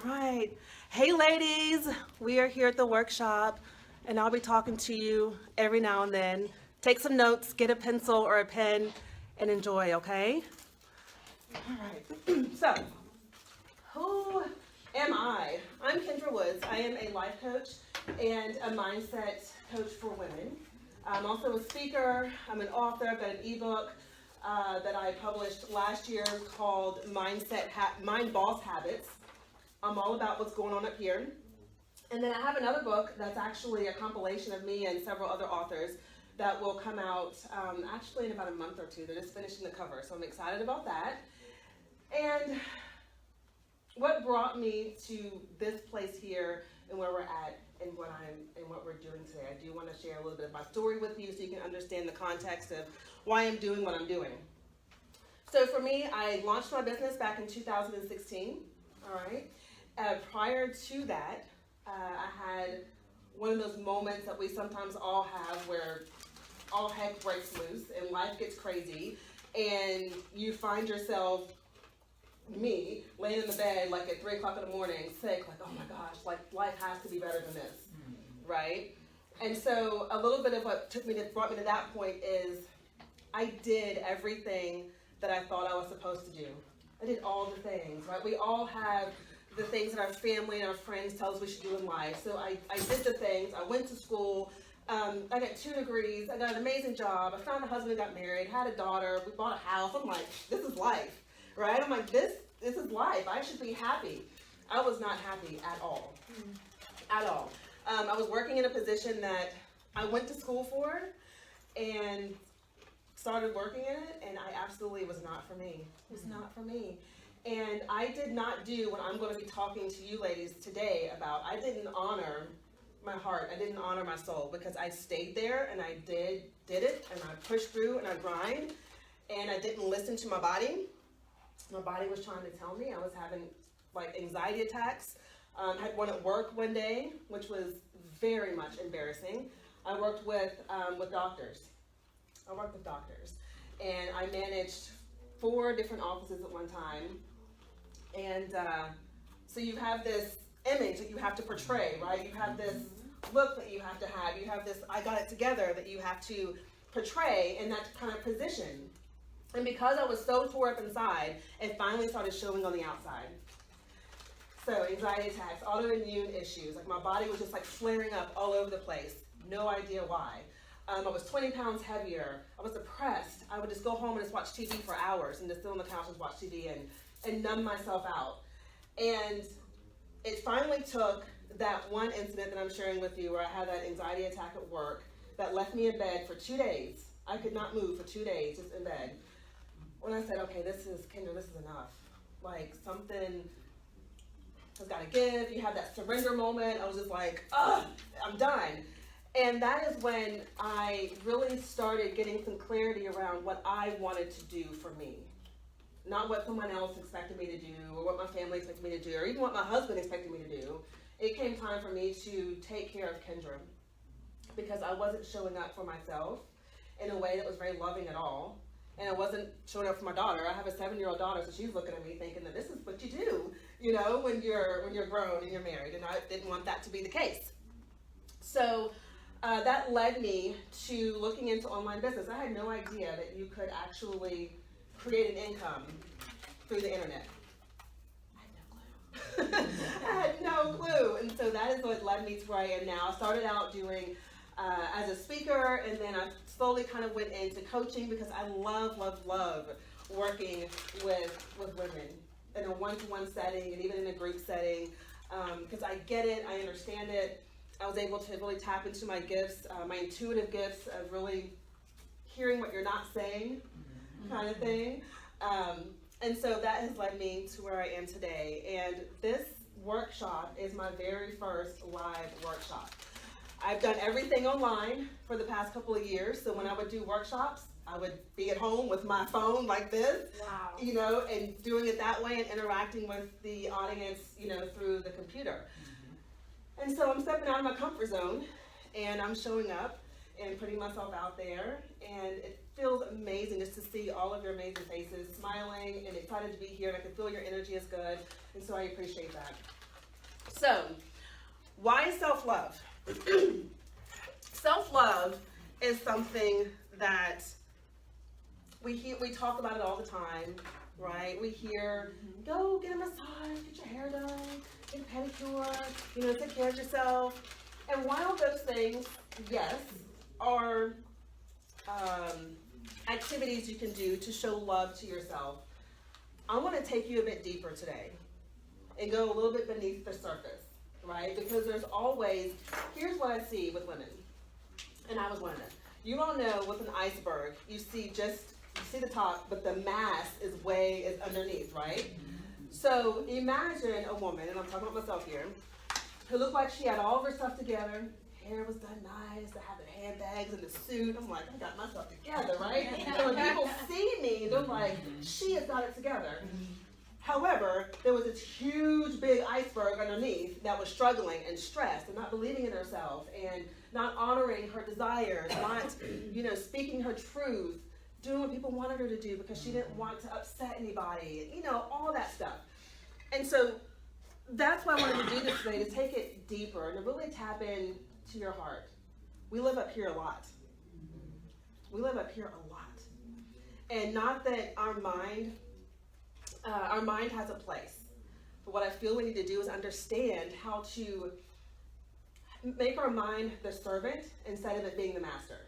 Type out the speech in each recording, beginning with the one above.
right. Hey, ladies. We are here at the workshop, and I'll be talking to you every now and then. Take some notes, get a pencil or a pen, and enjoy, okay? All right. So, who am I? I'm Kendra Woods. I am a life coach and a mindset coach for women. I'm also a speaker. I'm an author. I've got an ebook that I published last year called Mind Boss Habits. I'm all about what's going on up here. And then I have another book that's actually a compilation of me and several other authors that will come out actually in about a month or two. They're just finishing the cover, so I'm excited about that. And what brought me to this place here and where we're at and what we're doing today. I do want to share a little bit of my story with you so you can understand the context of why I'm doing what I'm doing. So for me, I launched my business back in 2016, all right? Prior to that, I had one of those moments that we sometimes all have where all heck breaks loose and life gets crazy and you find yourself, me, laying in the bed like at 3 o'clock in the morning, sick, like, oh my gosh, like life has to be better than this, right? And so a little bit of what brought me to that point is I did everything that I thought I was supposed to do. I did all the things, right? We all have the things that our family and our friends tell us we should do in life. So I did the things. I went to school. I got 2 degrees. I got an amazing job. I found a husband, got married, had a daughter. We bought a house. I'm like, this is life, right? I'm like, this is life. I should be happy. I was not happy at all, at all. I was working in a position that I went to school for and started working in it, and I absolutely was not for me. It was not for me. And I did not do what I'm going to be talking to you ladies today about. I didn't honor my heart. I didn't honor my soul because I stayed there and I did it and I pushed through and I grind and I didn't listen to my body. My body was trying to tell me. I was having like anxiety attacks. Had one at work one day, which was very much embarrassing. I worked with doctors. And I managed 4 different offices at one time. And so you have this image that you have to portray, right? You have this look that you have to have. You have this I got it together that you have to portray in that kind of position. And because I was so tore up inside, it finally started showing on the outside. So anxiety attacks, autoimmune issues, like my body was just like flaring up all over the place. No idea why. I was 20 pounds heavier. I was depressed. I would just go home and just watch TV for hours and just sit on the couch and watch TV and numb myself out. And it finally took that one incident that I'm sharing with you where I had that anxiety attack at work that left me in bed for 2 days. I could not move for 2 days, just in bed. When I said, okay, Kendra, this is enough. Like something has got to give. You have that surrender moment. I was just like, I'm done. And that is when I really started getting some clarity around what I wanted to do for me. Not what someone else expected me to do, or what my family expected me to do, or even what my husband expected me to do. It came time for me to take care of Kendra because I wasn't showing up for myself in a way that was very loving at all. And I wasn't showing up for my daughter. I have a 7-year-old daughter, so she's looking at me thinking that this is what you do, when you're grown and you're married. And I didn't want that to be the case. So that led me to looking into online business. I had no idea that you could actually create an income through the internet. I had no clue. And so that is what led me to where I am now. I started out doing as a speaker, and then I slowly kind of went into coaching because I love working with women in a one-to-one setting and even in a group setting because I get it, I understand it. I was able to really tap into my gifts, my intuitive gifts of really hearing what you're not saying kind of thing. And so that has led me to where I am today. And this workshop is my very first live workshop. I've done everything online for the past couple of years. So when I would do workshops, I would be at home with my phone like this, wow. And doing it that way and interacting with the audience, through the computer. And so I'm stepping out of my comfort zone and I'm showing up and putting myself out there. And it feels amazing just to see all of your amazing faces smiling and excited to be here. And I can feel your energy is good. And so I appreciate that. So, why self-love? Self-love is something that we talk about it all the time, right? We hear, go get a massage, get your hair done, get a pedicure, take care of yourself. And while those things, yes, are activities you can do to show love to yourself, I want to take you a bit deeper today and go a little bit beneath the surface, right? Because there's always, here's what I see with women, and I was one of them. You all know with an iceberg, you see the top, but the mass is underneath, right? So imagine a woman, and I'm talking about myself here, who looked like she had all of her stuff together. Hair was done nice, they had the handbags and the suit. I'm like, I got myself together, right? So when people see me, they're like, she has got it together. However, there was this huge, big iceberg underneath that was struggling and stressed and not believing in herself and not honoring her desires, not, speaking her truth, doing what people wanted her to do because she didn't want to upset anybody, all that stuff. And so that's why I wanted to do this today, to take it deeper and to really tap in to your heart. We live up here a lot. We live up here a lot. And not that our mind has a place. But what I feel we need to do is understand how to make our mind the servant instead of it being the master.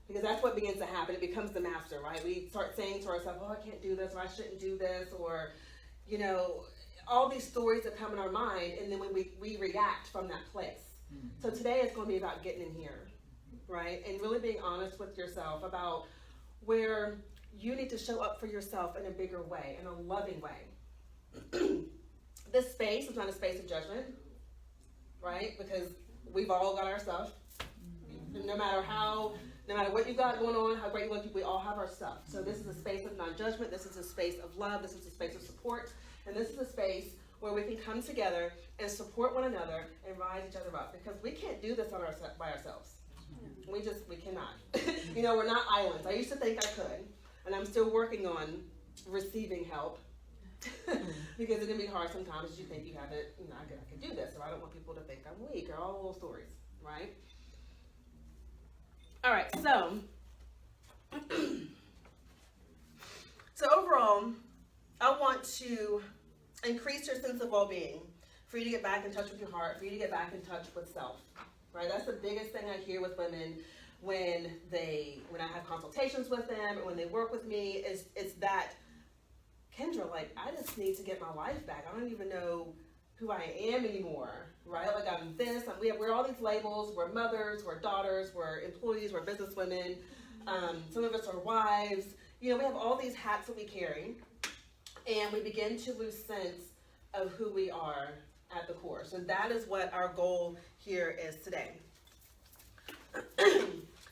Because that's what begins to happen. It becomes the master, right? We start saying to ourselves, oh, I can't do this, or I shouldn't do this, or, all these stories that come in our mind, and then when we react from that place. So today is going to be about getting in here, right? And really being honest with yourself about where you need to show up for yourself in a bigger way, in a loving way. This space is not a space of judgment, right? Because we've all got our stuff. No matter what you got going on, how great you look, we all have our stuff. So this is a space of non-judgment. This is a space of love. This is a space of support. And this is a space where we can come together and support one another and rise each other up. Because we can't do this by ourselves. We cannot. We're not islands. I used to think I could. And I'm still working on receiving help. Because it can be hard sometimes. You think you have it, I can do this. Or I don't want people to think I'm weak. Or all the little stories, right? All right, so overall, I want to increase your sense of well-being, for you to get back in touch with your heart, for you to get back in touch with self, right? That's the biggest thing I hear with women when I have consultations with them, or when they work with me, is that, Kendra, I just need to get my life back. I don't even know who I am anymore, right? I'm this, we're all these labels. We're mothers, we're daughters, we're employees, we're businesswomen. Some of us are wives. We have all these hats that we carry, and we begin to lose sense of who we are at the core. So that is what our goal here is today.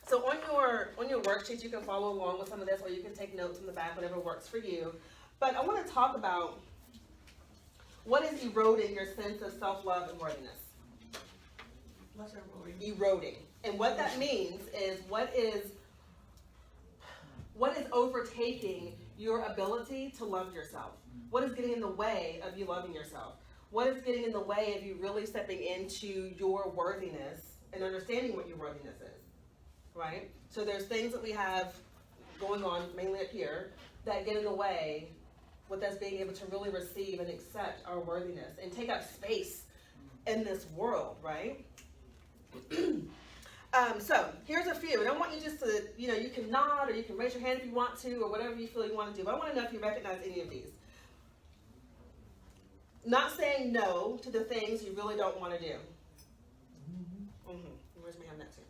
So on your worksheets, you can follow along with some of this, or you can take notes in the back, whatever works for you. But I want to talk about what is eroding your sense of self-love and worthiness. What's eroding? Eroding. And what that means is what is overtaking your ability to love yourself? What is getting in the way of you loving yourself? What is getting in the way of you really stepping into your worthiness and understanding what your worthiness is, right? So there's things that we have going on, mainly up here, that get in the way with us being able to really receive and accept our worthiness and take up space in this world, right? So here's a few, and I want you just to, you can nod or you can raise your hand if you want to, or whatever you feel you want to do. But I want to know if you recognize any of these. Not saying no to the things you really don't want to do. Where's my hand that too?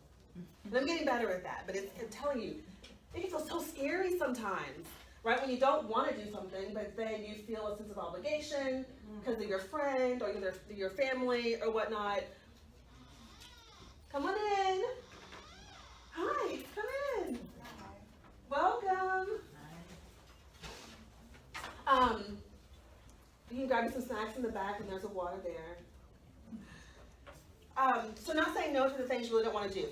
And I'm getting better at that, but I'm telling you, it can feel so scary sometimes, right? When you don't want to do something, but then you feel a sense of obligation because of your friend or your family or whatnot. Come on in. Hi, come in. Welcome. You can grab me some snacks in the back, and there's a water there. So not saying no to the things you really don't want to do.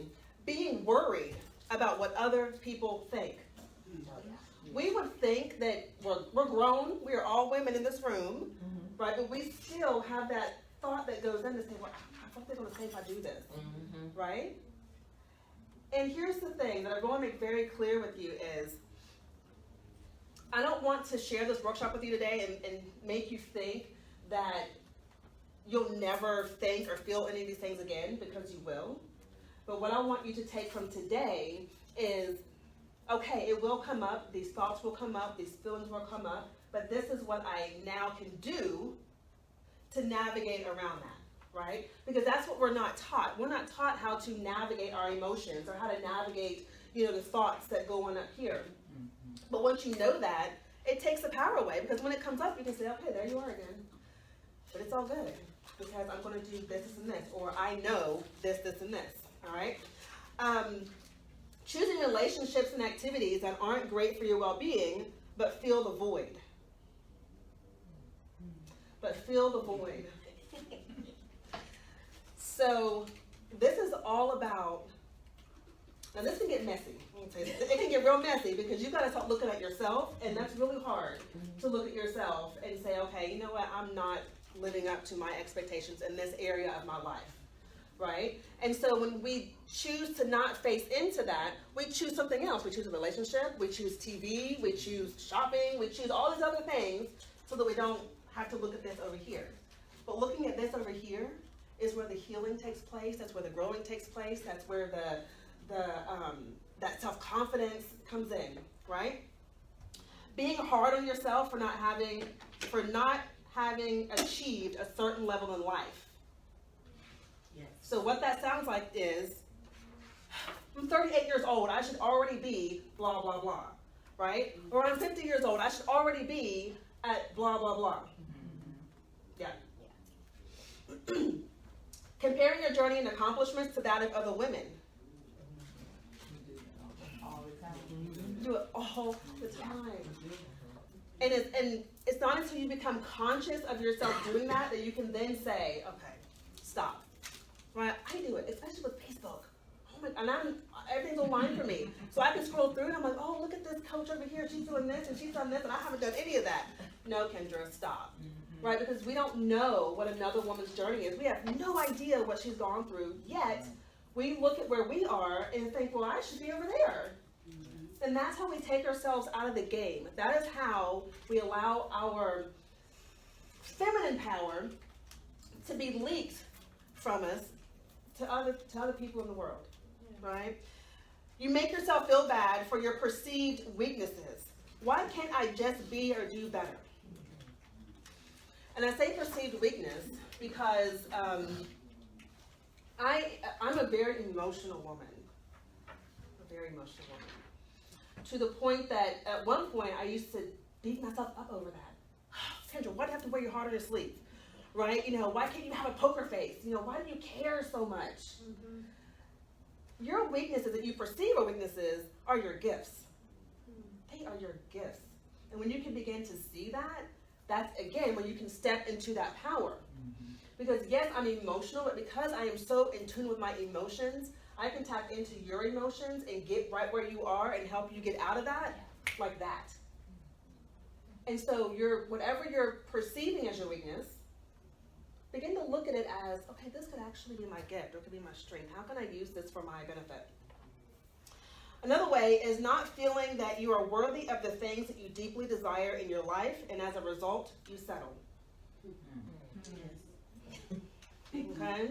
Being worried about what other people think. We would think that we're grown. We are all women in this room, right? But we still have that thought that goes in to say, well, I thought they're going to say if I do this, right? And here's the thing that I want to make very clear with you is, I don't want to share this workshop with you today and make you think that you'll never think or feel any of these things again, because you will. But what I want you to take from today is, okay, it will come up, these thoughts will come up, these feelings will come up, but this is what I now can do to navigate around that, right? Because that's what we're not taught. We're not taught how to navigate our emotions or how to navigate, the thoughts that go on up here. But once you know that, it takes the power away, because when it comes up, you can say, okay, there you are again. But it's all good, because I'm going to do this, and this, or I know this, and this, all right? Choosing relationships and activities that aren't great for your well-being, but fill the void. But fill the void. So this is all about, now this can get messy. It can get real messy, because you've got to start looking at yourself, and that's really hard to look at yourself and say, okay, you know what, I'm not living up to my expectations in this area of my life, right? And so when we choose to not face into that, we choose something else. We choose a relationship, we choose TV, we choose shopping, we choose all these other things so that we don't have to look at this over here. But looking at this over here is where the healing takes place, that's where the growing takes place, that's where that self-confidence comes in, right? Being hard on yourself for not having achieved a certain level in life. Yes. So what that sounds like is, I'm 38 years old, I should already be blah, blah, blah, right? Or I'm 50 years old, I should already be at blah, blah, blah. Yeah. Comparing your journey and accomplishments to that of other women. Do it all the time. And it's not until you become conscious of yourself doing that you can then say, okay, stop. Right? I do it, especially with Facebook. Oh my, and everything's online for me. So I can scroll through and I'm like, oh, look at this coach over here. She's doing this and she's done this and I haven't done any of that. No, Kendra, stop. Right? Because we don't know what another woman's journey is. We have no idea what she's gone through, yet we look at where we are and think, well, I should be over there. And that's how we take ourselves out of the game. That is how we allow our feminine power to be leaked from us to other people in the world, right? You make yourself feel bad for your perceived weaknesses. Why can't I just be or do better? And I say perceived weakness because I'm a very emotional woman. To the point that at one point I used to beat myself up over that. Kendra, why do you have to wear your heart on your sleeve? Right? Why can't you have a poker face? Why do you care so much? Your weaknesses that you perceive are weaknesses are your gifts. They are your gifts. And when you can begin to see that, that's again when you can step into that power. Because yes, I'm emotional, but because I am so in tune with my emotions, I can tap into your emotions and get right where you are and help you get out of that like that. And so whatever you're perceiving as your weakness, begin to look at it as, okay, this could actually be my gift or it could be my strength. How can I use this for my benefit? Another way is not feeling that you are worthy of the things that you deeply desire in your life, and as a result, you settle. Okay?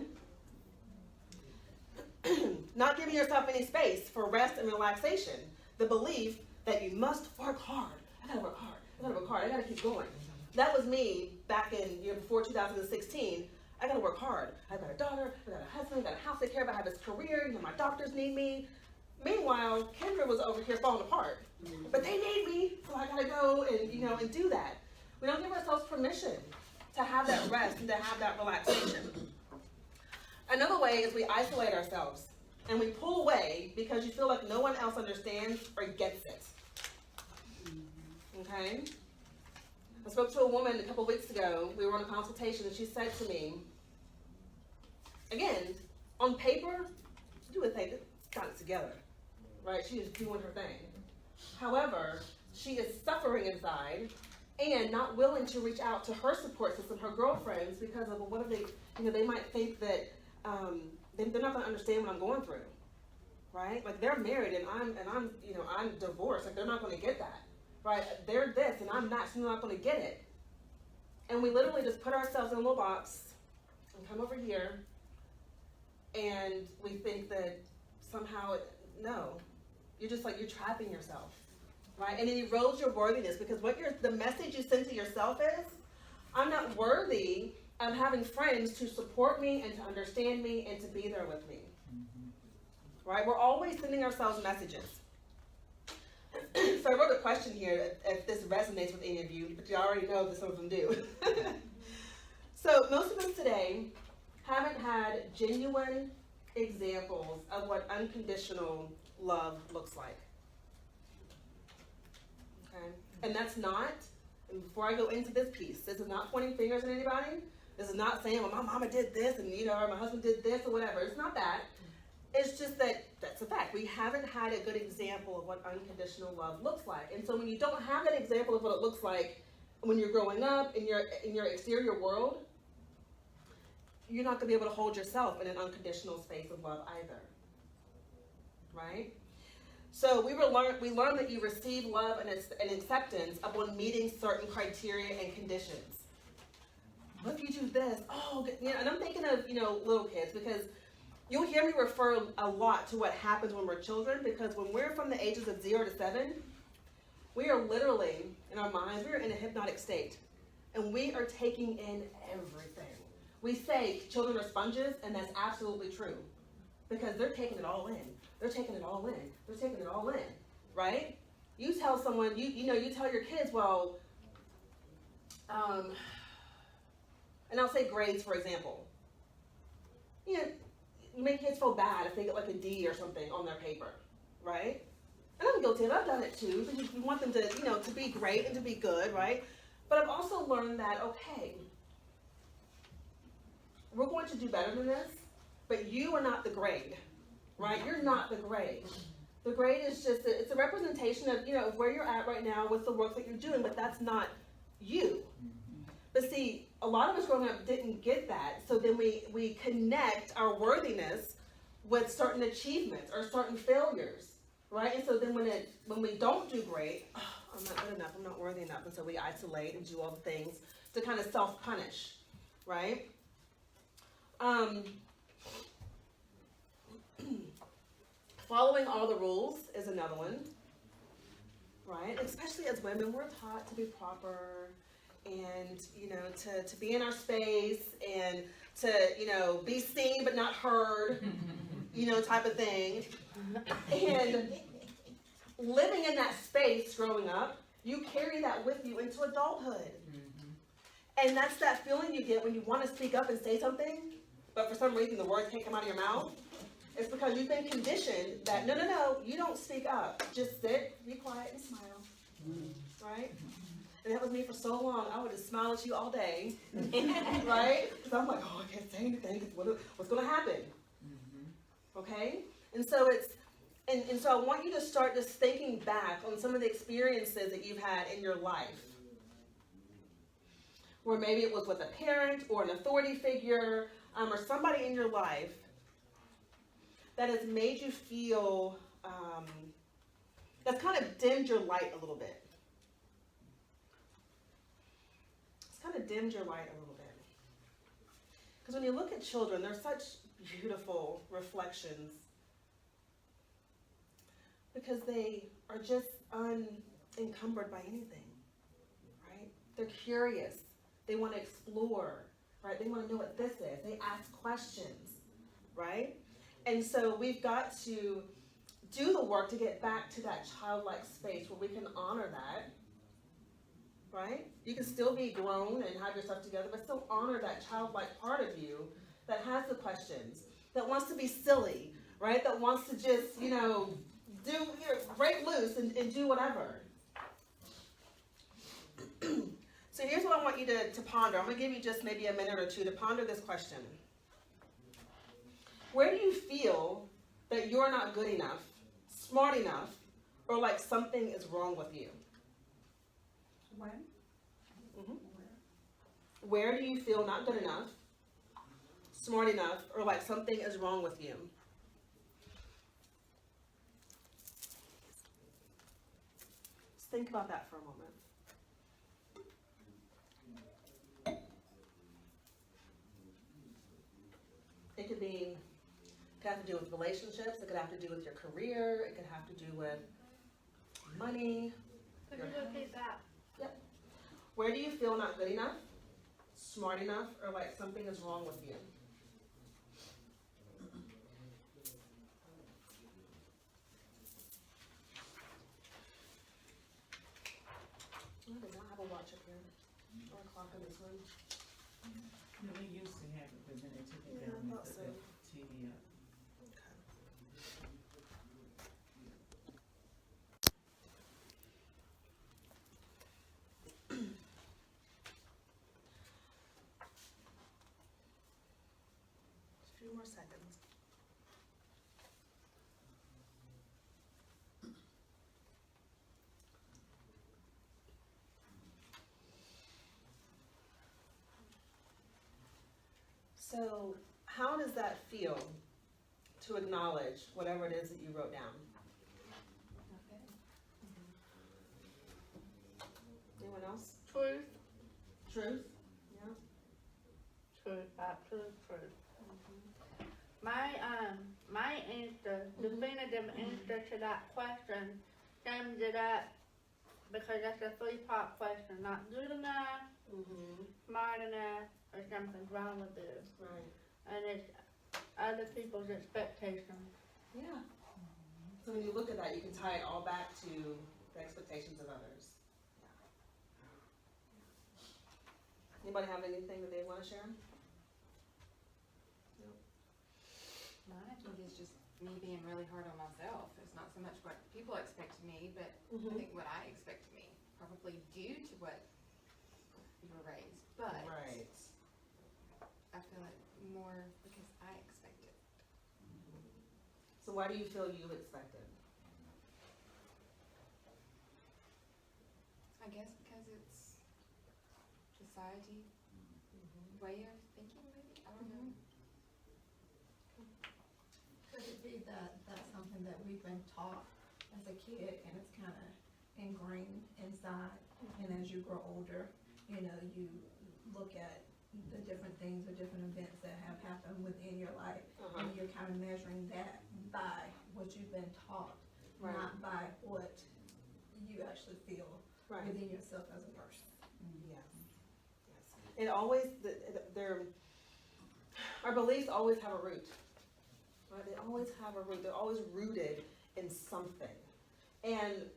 Not giving yourself any space for rest and relaxation. The belief that you must work hard. I gotta work hard. I gotta keep going. That was me back in before 2016. I gotta work hard. I've got a daughter, I've got a husband, I've got a house to take care of, I have this career, my doctors need me. Meanwhile, Kendra was over here falling apart. But they need me, so I gotta go and do that. We don't give ourselves permission to have that rest and to have that relaxation. Another way is we isolate ourselves and we pull away because you feel like no one else understands or gets it. Okay? I spoke to a woman a couple weeks ago. We were on a consultation and she said to me, again, on paper, you would think it's got it together, right? She is doing her thing. However, she is suffering inside and not willing to reach out to her support system, her girlfriends, because of, well, what if they, they might think that they're not going to understand what I'm going through, right? Like, they're married and I'm divorced. Like, they're not going to get that, right? They're this and I'm not, so they're not going to get it. And we literally just put ourselves in a little box and come over here, and we think that somehow, no, you're just like, you're trapping yourself, right? And it erodes your worthiness, because the message you send to yourself is, I'm not worthy of having friends to support me and to understand me and to be there with me, right? We're always sending ourselves messages. So I wrote a question here, if this resonates with any of you, but you already know that some of them do. So most of us today haven't had genuine examples of what unconditional love looks like. Okay? And that's not, and before I go into this piece, this is not pointing fingers at anybody. This is not saying, well, my mama did this and, or my husband did this or whatever. It's not that. It's just that that's a fact. We haven't had a good example of what unconditional love looks like. And so when you don't have that example of what it looks like when you're growing up in your exterior world, you're not going to be able to hold yourself in an unconditional space of love either. Right? So we learned that you receive love and acceptance upon meeting certain criteria and conditions. What if you do this? Oh, and I'm thinking of, little kids, because you'll hear me refer a lot to what happens when we're children, because when we're from the ages of 0 to 7, we are literally, in our minds, we are in a hypnotic state. And we are taking in everything. We say children are sponges, and that's absolutely true. Because they're taking it all in. They're taking it all in. They're taking it all in, right? You tell someone, you tell your kids, well, and I'll say grades, for example. You make kids feel bad if they get like a D or something on their paper, right? And I'm guilty of it. I've done it too. Because you want them to, to be great and to be good, right? But I've also learned that, okay, we're going to do better than this, but you are not the grade, right? You're not the grade. The grade is just, it's a representation of, of where you're at right now with the work that you're doing, but that's not you. But see, a lot of us growing up didn't get that, so then we connect our worthiness with certain achievements or certain failures, right? And so then when we don't do great, oh, I'm not good enough, I'm not worthy enough, and so we isolate and do all the things to kind of self-punish, right? Following all the rules is another one, right? Especially as women, we're taught to be proper and, to be in our space and to, be seen but not heard, type of thing. And living in that space growing up, you carry that with you into adulthood. And that's that feeling you get when you want to speak up and say something, but for some reason the words can't come out of your mouth. It's because you've been conditioned that, no, you don't speak up. Just sit, be quiet, and smile. Right? And that was me for so long. I would just smile at you all day. Right? Because I'm like, oh, I can't say anything. What's going to happen? Okay? And so and so I want you to start just thinking back on some of the experiences that you've had in your life, where maybe it was with a parent or an authority figure, or somebody in your life that has made you feel, that's kind of dimmed your light a little bit. It's kind of dimmed your light a little bit. Because when you look at children, they're such beautiful reflections, because they are just unencumbered by anything, right? They're curious. They want to explore, right? They want to know what this is. They ask questions, right? And so we've got to do the work to get back to that childlike space where we can honor that, right? You can still be grown and have your stuff together, but still honor that childlike part of you that has the questions, that wants to be silly, right? That wants to just, break loose and do whatever. So here's what I want you to ponder. I'm going to give you just maybe a minute or two to ponder this question. Where do you feel that you're not good enough, smart enough, or like something is wrong with you? When? Where do you feel not good enough, smart enough, or like something is wrong with you? Just think about that for a moment. It could have to do with relationships, it could have to do with your career, it could have to do with money. Could you repeat that? Yep. Where do you feel not good enough, smart enough, or like something is wrong with you? I do not have a watch up here, or a clock on this one. No, we used to have it, but then they took it Yeah, down I and thought put so. the TV up. A few more seconds. So, how does that feel to acknowledge whatever it is that you wrote down? Anyone else? Truth, Truth? Yeah. truth, absolute truth. My answer, definitive answer to that question sums it up because that's a three-part question, not good enough, Mm-hmm. smart enough, or something's wrong with you. Right. And it's other people's expectations. Yeah. So when you look at that, you can tie it all back to the expectations of others. Yeah. Anybody have anything that they want to share? Mine, I think, is just me being really hard on myself. It's not so much what people expect of me, but I Mm-hmm. think what I expect of me, probably due to what we were raised. But Right. I feel it more because I expect it. So why do you feel you expected? I guess because it's society way of thinking, maybe. I don't know. Could it be that that's something that we've been taught as a kid and it's kind of ingrained inside? And as you grow older, you know, you look at the different things or different events that have happened within your life, Uh-huh. and you're kind of measuring that by what you've been taught, Right. not by what you actually feel Right. within yourself as a person. Yes. Yes. It always, our beliefs always have a root. Right? They always have a root. They're always rooted in something. And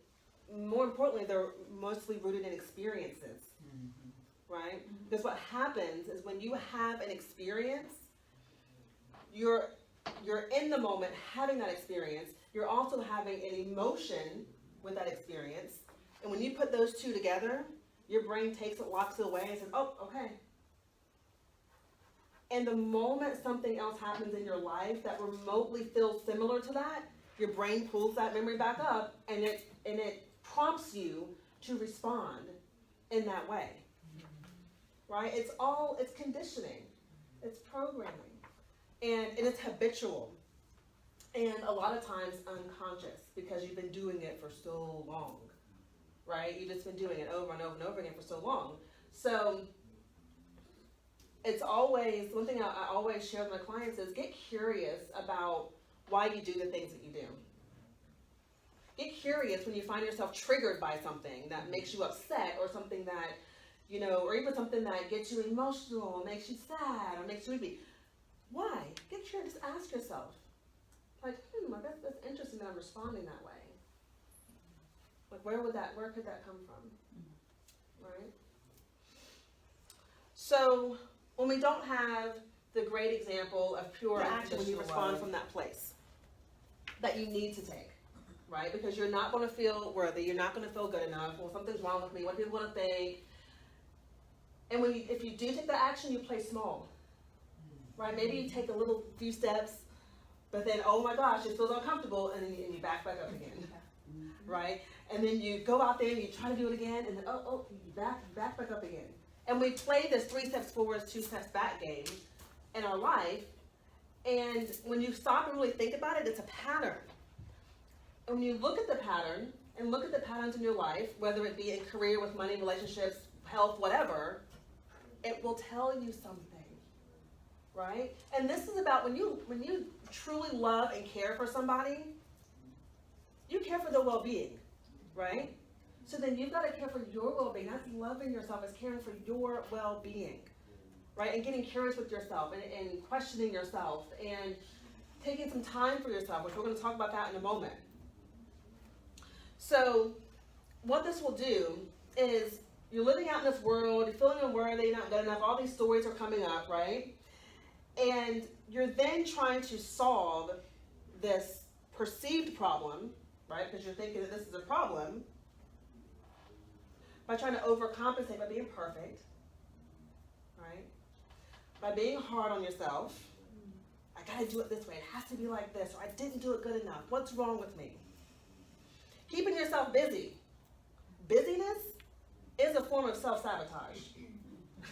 more importantly, they're mostly rooted in experiences. Right? Because what happens is when you have an experience, you're in the moment having that experience. You're also having an emotion with that experience. And when you put those two together, your brain takes it, locks it away, and says, oh, okay. And the moment something else happens in your life that remotely feels similar to that, your brain pulls that memory back up, and it prompts you to respond in that way. Right? It's conditioning. It's programming. And it's habitual. And a lot of times unconscious because you've been doing it for so long. Right? You've just been doing it over and over and over again for so long. So it's always, one thing I always share with my clients is get curious about why you do the things that you do. Get curious when you find yourself triggered by something that makes you upset or something that, you know, or even something that gets you emotional, makes you sad, or makes you weepy. Why? Get curious, just ask yourself. Like, that's interesting that I'm responding that way. Like, where could that come from? Right? So, when we don't have the great example of pure action when you respond from that place that you need to take, right? Because you're not going to feel worthy, you're not going to feel good enough, well, something's wrong with me, what do people want to think? And if you do take that action, you play small, right? Maybe you take a few steps, but then, oh my gosh, it feels uncomfortable, and then you back up again, right? And then you go out there and you try to do it again, and then, you back up again. And we play this 3 steps forward, 2 steps back game in our life. And when you stop and really think about it, it's a pattern. And when you look at the pattern and look at the patterns in your life, whether it be in career, with money, relationships, health, whatever, it will tell you something, right? And this is about when you truly love and care for somebody, you care for their well-being, right? So then you've got to care for your well-being. That's loving yourself, is caring for your well-being, right? And getting curious with yourself and questioning yourself and taking some time for yourself, which we're going to talk about that in a moment. So what this will do is you're living out in this world, you're feeling unworthy, you're not good enough, all these stories are coming up, right? And you're then trying to solve this perceived problem, right? Because you're thinking that this is a problem, by trying to overcompensate by being perfect, right? By being hard on yourself. I gotta do it this way, it has to be like this, or I didn't do it good enough. What's wrong with me? Keeping yourself busy. Busyness is a form of self-sabotage.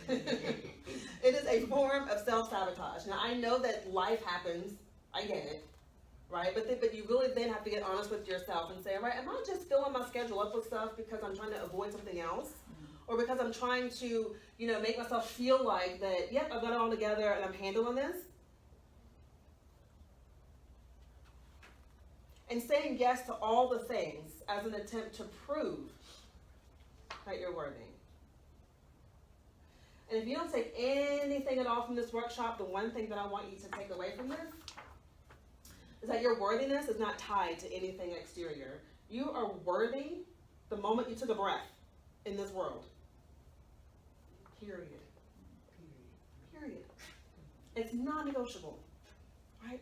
It is a form of self-sabotage. Now, I know that life happens. I get it, right? But you really then have to get honest with yourself and say, all right, am I just filling my schedule up with stuff because I'm trying to avoid something else? Or because I'm trying to, make myself feel like that, yep, I've got it all together and I'm handling this? And saying yes to all the things as an attempt to prove that you're worthy. And if you don't take anything at all from this workshop, the one thing that I want you to take away from this is that your worthiness is not tied to anything exterior. You are worthy the moment you took a breath in this world. Period. Period. It's non-negotiable, right?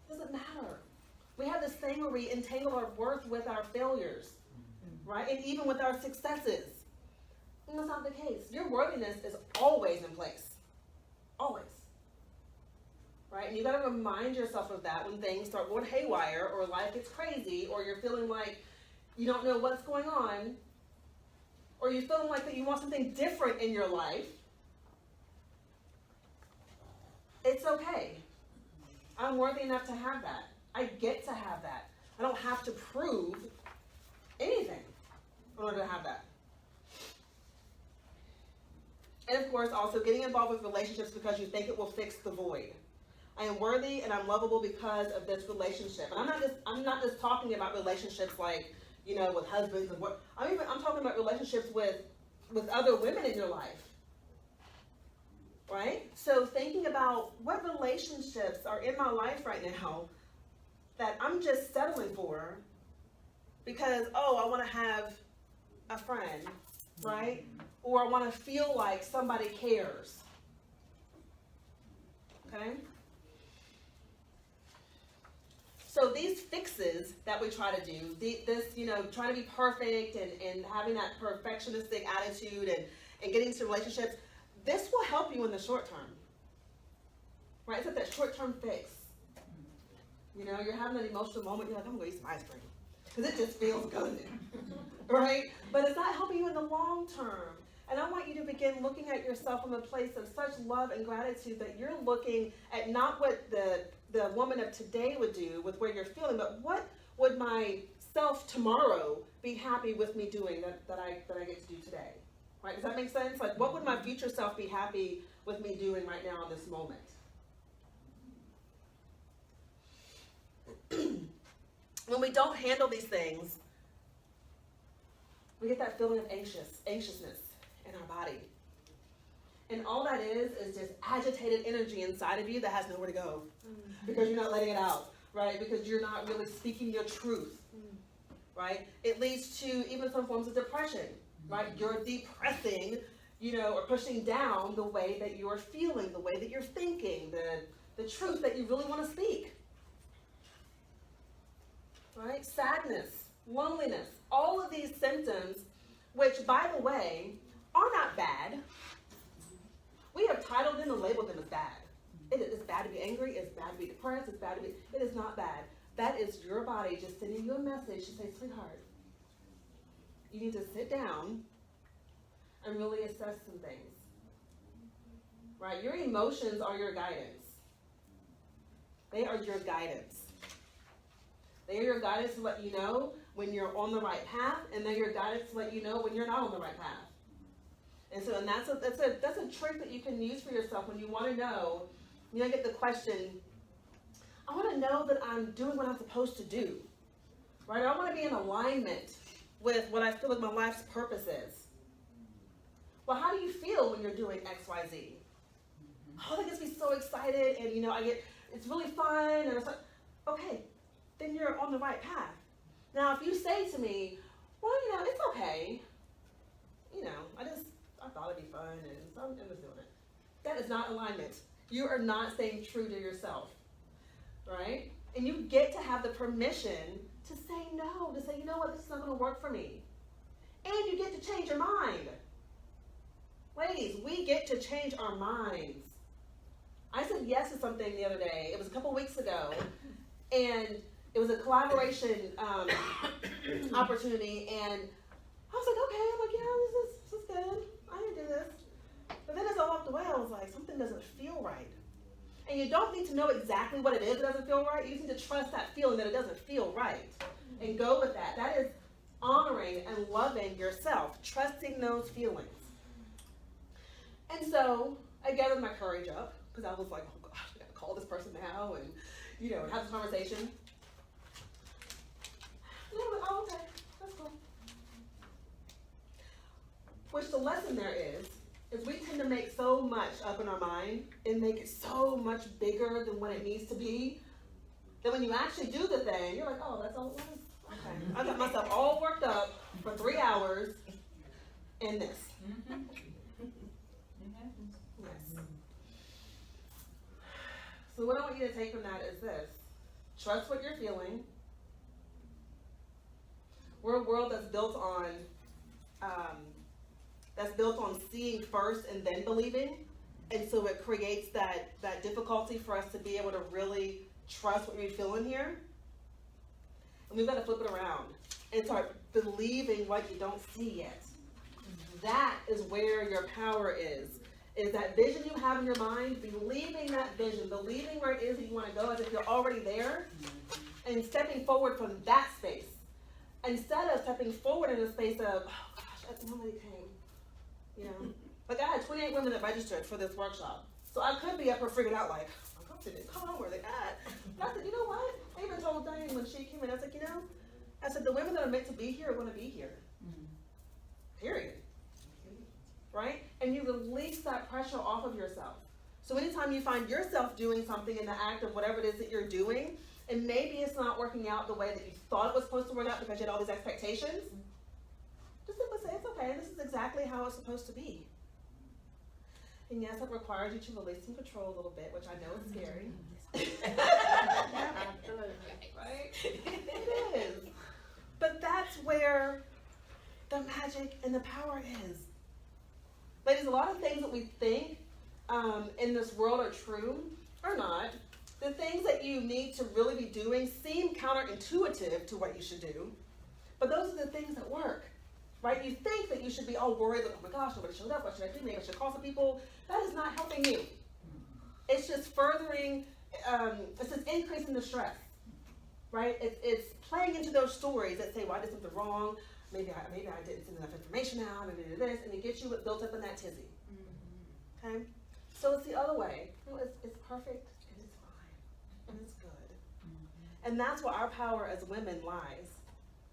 It doesn't matter. We have this thing where we entangle our worth with our failures, right? And even with our successes. And that's not the case. Your worthiness is always in place. Always. Right? And you got to remind yourself of that when things start going haywire, or life gets crazy, or you're feeling like you don't know what's going on, or you're feeling like that you want something different in your life. It's okay. I'm worthy enough to have that. I get to have that. I don't have to prove anything in order to have that. And of course, also getting involved with relationships because you think it will fix the void. I am worthy and I'm lovable because of this relationship. And I'm not just talking about relationships like, with husbands and what. I'm talking about relationships with other women in your life. Right? So thinking about what relationships are in my life right now that I'm just settling for because, I want to have a friend, right? Or I want to feel like somebody cares. Okay? So these fixes that we try to do, trying to be perfect and having that perfectionistic attitude and getting into relationships, this will help you in the short term. Right? It's like that short-term fix. You're having an emotional moment, you're like, I'm going to eat some ice cream. Because it just feels good. Right? But it's not helping you in the long term. And I want you to begin looking at yourself from a place of such love and gratitude that you're looking at not what the woman of today would do with where you're feeling, but what would my self tomorrow be happy with me doing that I get to do today? Right? Does that make sense? Like, what would my future self be happy with me doing right now in this moment? When we don't handle these things, we get that feeling of anxiousness in our body. And all that is just agitated energy inside of you that has nowhere to go. Because you're not letting it out, right? Because you're not really speaking your truth, right? It leads to even some forms of depression, right? You're depressing, or pushing down the way that you're feeling, the way that you're thinking, the truth that you really want to speak, right? Sadness, loneliness, all of these symptoms, which, by the way, are not bad. We have titled them and labeled them as bad. It is bad to be angry, it's bad to be depressed, it is not bad. That is your body just sending you a message to say, sweetheart, you need to sit down and really assess some things. right? Your emotions are your guidance. They are your guidance. They are your guidance to let you know when you're on the right path, and they're your guidance to let you know when you're not on the right path. And so, and that's a trick that you can use for yourself when you want to know. You know, get the question, I want to know that I'm doing what I'm supposed to do, right? I want to be in alignment with what I feel like my life's purpose is. Well, how do you feel when you're doing X, Y, Z? Oh, that gets me so excited, and you know, it's really fun, and it's like, okay, then you're on the right path. Now, if you say to me, well, you know, it's okay, you know, I thought it'd be fun, and so I'm just doing it. That is not alignment. You are not staying true to yourself, right? And you get to have the permission to say no, to say, you know what, this is not going to work for me. And you get to change your mind. Ladies, we get to change our minds. I said yes to something the other day. It was a couple weeks ago, and it was a collaboration opportunity, and I was like, okay, I'm like, yeah, this is good. I can do this. But then as I walked away, I was like, something doesn't feel right. And you don't need to know exactly what it is that doesn't feel right. You just need to trust that feeling that it doesn't feel right. And go with that. That is honoring and loving yourself, trusting those feelings. And so I gathered my courage up, because I was like, oh gosh, I gotta call this person now and, you know, have this conversation. And I was like, oh, okay, that's cool. Which the lesson there is we tend to make so much up in our mind and make it so much bigger than what it needs to be, that when you actually do the thing, you're like, oh, that's all it was? Okay. I got myself all worked up for 3 hours in this. Yes. So what I want you to take from that is this. Trust what you're feeling. We're a world that's built on seeing first and then believing. And so it creates that difficulty for us to be able to really trust what we're feeling here. And we've got to flip it around and start believing what you don't see yet. That is where your power is that vision you have in your mind, believing that vision, believing where it is that you want to go as if you're already there, and stepping forward from that space. Instead of stepping forward in a space of, oh gosh, nobody came. You know, like I had 28 women that registered for this workshop. So I could be up here freaking out like, oh gosh, they didn't come, where they at? But I said, you know what? I even told Diane when she came in, I was like, you know, I said, the women that are meant to be here are going to be here. Period. Right? And you release that pressure off of yourself. So anytime you find yourself doing something in the act of whatever it is that you're doing, and maybe it's not working out the way that you thought it was supposed to work out because you had all these expectations, just simply say, it's okay, this is exactly how it's supposed to be. And yes, it requires you to release some control a little bit, which I know is scary. Absolutely. Right? It is. But that's where the magic and the power is. Ladies, a lot of things that we think in this world are true or not. The things that you need to really be doing seem counterintuitive to what you should do. But those are the things that work. Right? You think that you should be all worried, like, oh my gosh, nobody showed up, what should I do? Maybe I should call some people. That is not helping you. It's just furthering, it's just increasing the stress. Right? It's playing into those stories that say, well, I did something wrong. Maybe I didn't send enough information out, maybe I did this, and it gets you built up in that tizzy. Okay? So it's the other way. No, it's perfect, and it's fine, and it's good. And that's where our power as women lies,